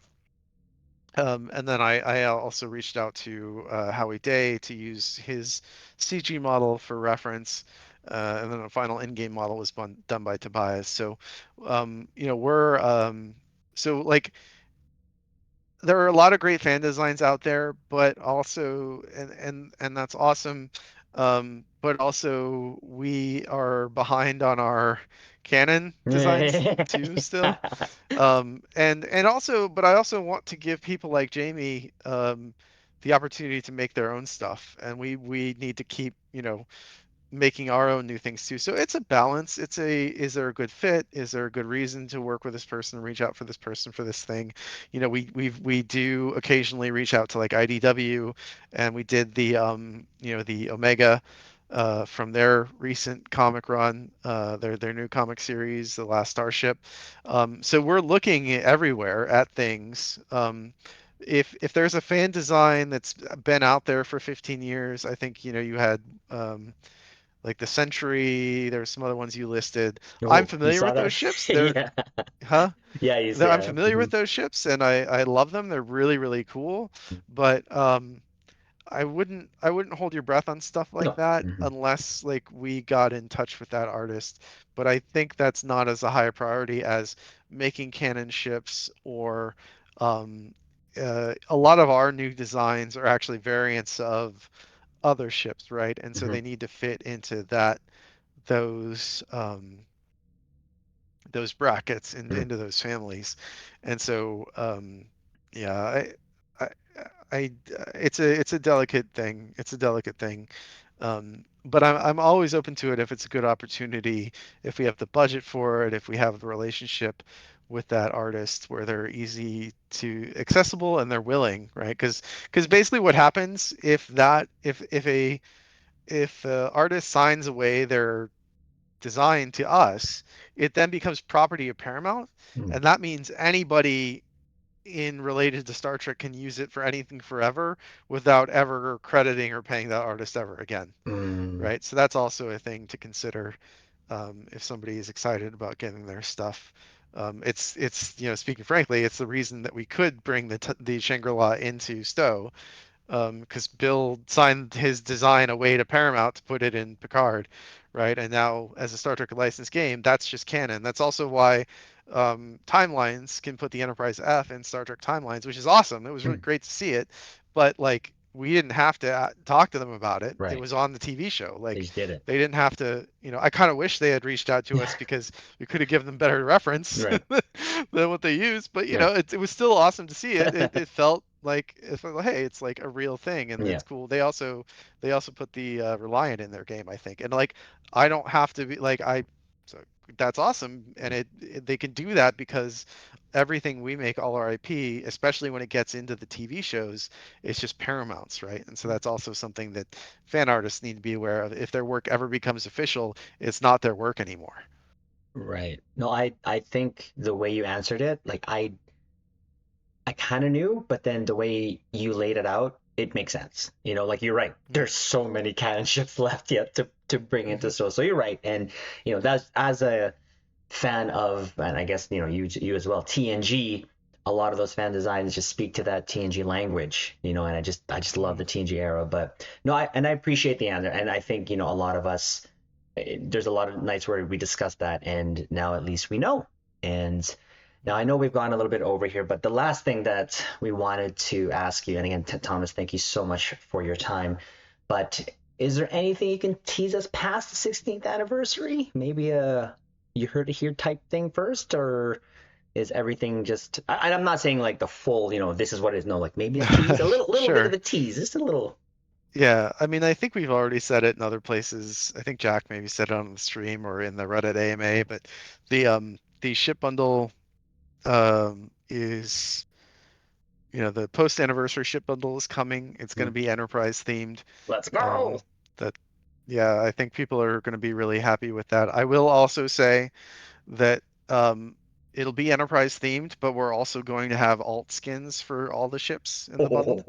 and then I also reached out to Howie Day to use his CG model for reference. And then the final in-game model was done by Tobias. So, we're so like there are a lot of great fan designs out there, but also and that's awesome. But also we are behind on our canon designs too still. And also, but I also want to give people like Jamie the opportunity to make their own stuff, and we need to keep making our own new things too. So it's a balance. Is there a good fit? Is there a good reason to work with this person, reach out for this person for this thing? We do occasionally reach out to like IDW, and we did the the Omega from their recent comic run, their new comic series, The Last Starship. So we're looking everywhere at things. If there's a fan design that's been out there for 15 years, I think you had um, like the Century. There's some other ones you listed. I'm Oh, you familiar saw with those that? ships. They're Yeah. huh? Yeah, I'm yeah. familiar with those ships, and I love them. They're really really cool. But I wouldn't hold your breath on stuff like No. that Mhm. unless like we got in touch with that artist. But I think that's not as a high priority as making canon ships or um, a lot of our new designs are actually variants of other ships, right? And so they Mhm. need to fit into those those brackets and Mhm. into those families. And so yeah, I I it's a delicate thing. It's a delicate thing. But I'm always open to it if it's a good opportunity, if we have the budget for it, if we have the relationship with that artist where they're easy to accessible and they're willing, right? Because basically what happens if the artist signs away their design to us, it then becomes property of Paramount, Mhm. and that means anybody in related to Star Trek can use it for anything forever without ever crediting or paying that artist ever again, Mm. right? So that's also a thing to consider if somebody is excited about getting their stuff. It's speaking frankly, it's the reason that we could bring the Shangri-La into Stowe because Bill signed his design away to Paramount to put it in Picard, right? And now, as a Star Trek licensed game, that's just canon. That's also why Timelines can put the Enterprise F in Star Trek Timelines, which is awesome. It was really Mm. great to see it, but like we didn't have to talk to them about it. It Right. was on the TV show. They Like just did it. they didn't have to. I kind of wish they had reached out to us because we could have given them better reference Right. than what they used. But Right. it was still awesome to see it. It felt like hey, it's like a real thing, and Yeah. it's cool. They also put the Reliant in their game, I think, and like I don't have to be like I. So that's awesome, and they can do that because everything we make all our IP, especially when it gets into the TV shows, it's just Paramount's, right? And so that's also something that fan artists need to be aware of. If their work ever becomes official, it's not their work anymore. Right. No, I think the way you answered it, like I kind of knew, but then the way you laid it out, it makes sense. Like you're right. There's so many canon ships left yet to bring into Mm-hmm. so you're right. And that's as a fan of, and I guess you as well, TNG. A lot of those fan designs just speak to that TNG language, and I just love Mm-hmm. the TNG era. But no, I appreciate the answer, and I think a lot of us. There's a lot of nights where we discuss that, and now at least we know. And now I know we've gone a little bit over here, but the last thing that we wanted to ask you, and again, Thomas, thank you so much for your time. But is there anything you can tease us past the 16th anniversary? Maybe a you heard it here type thing first, or is everything just? I'm not saying like the full, this is what it is. No, like maybe a tease, a little bit of Sure. a tease, just a little. Yeah, I mean, I think we've already said it in other places. I think Jack maybe said it on the stream or in the Reddit AMA, but the ship bundle is the post anniversary ship bundle is coming. It's going Hmm. to be enterprise themed. Let's go. Um, that Yeah, I think people are going to be really happy with that. I will also say that it'll be enterprise themed, but we're also going to have alt skins for all the ships in the bundle.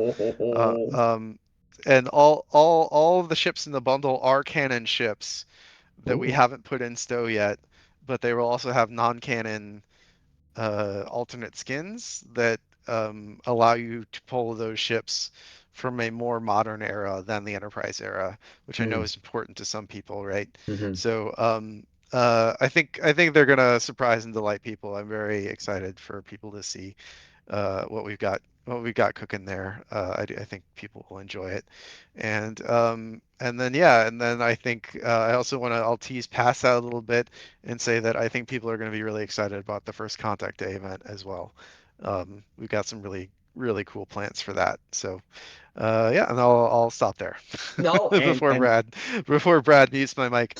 Uh, um, and all of the ships in the bundle are canon ships that we Ooh. haven't put in Stowe yet, but they will also have non-canon alternate skins that allow you to pull those ships from a more modern era than the Enterprise era, which I know Mm. is important to some people, right? Hmm. So I think they're gonna surprise and delight people. I'm very excited for people to see what we've got cooking there. I think people will enjoy it, and then yeah, and then I think I also want to I'll tease past that a little bit and say that I think people are going to be really excited about the first Contact Day event as well. We've got some really really cool plans for that. So yeah, and I'll stop there No, and before Brad mutes my mic.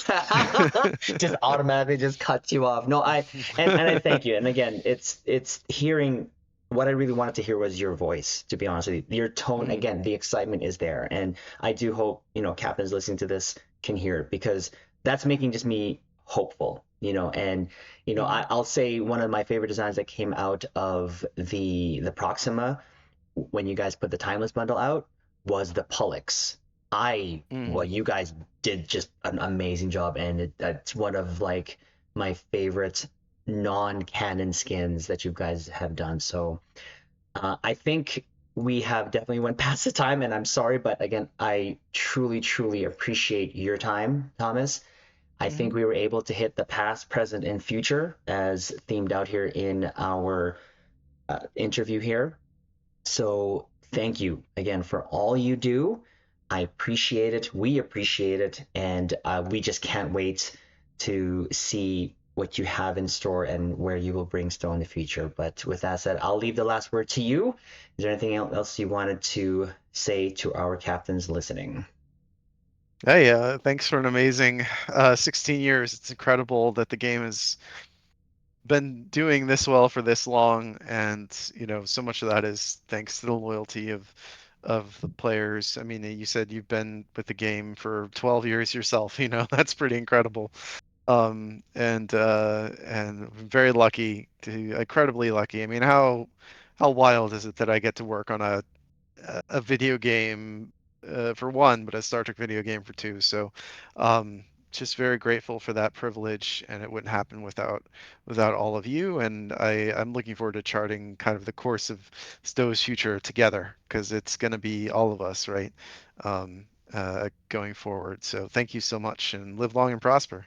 just automatically just cuts you off. No, and I thank you. And again, it's hearing what I really wanted to hear was your voice, to be honest with you. Your tone, Mm, again, the excitement is there. And I do hope, captains listening to this can hear it, because that's making just me hopeful, and mhm, I'll say one of my favorite designs that came out of the Proxima when you guys put the Timeless bundle out was the Pullix. Well, mhm. you guys did just an amazing job, and that's one of like my favorite non-canon skins that you guys have done. So I think we have definitely went past the time, and I'm sorry, but again, I truly, truly appreciate your time, Thomas. I think Mhm. we were able to hit the past, present, and future as themed out here in our interview here. So thank you again for all you do. I appreciate it. We appreciate it. And we just can't wait to see what you have in store and where you will bring Stowe in the future. But with that said, I'll leave the last word to you. Is there anything else you wanted to say to our captains listening? Hey, thanks for an amazing 16 years. It's incredible that the game has been doing this well for this long, and so much of that is thanks to the loyalty of the players. I mean, you said you've been with the game for 12 years yourself. That's pretty incredible. And I'm very lucky to incredibly lucky. I mean, how wild is it that I get to work on a video game for one, but a Star Trek video game for two. So, um, just very grateful for that privilege, and it wouldn't happen without all of you. And I'm looking forward to charting kind of the course of Stowe's future together, because it's going to be all of us, right? Going forward. So thank you so much, and live long and prosper.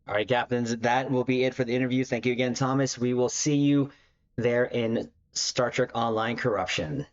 All right, captains, that will be it for the interview. Thank you again, Thomas. We will see you there in Star Trek Online Corruption.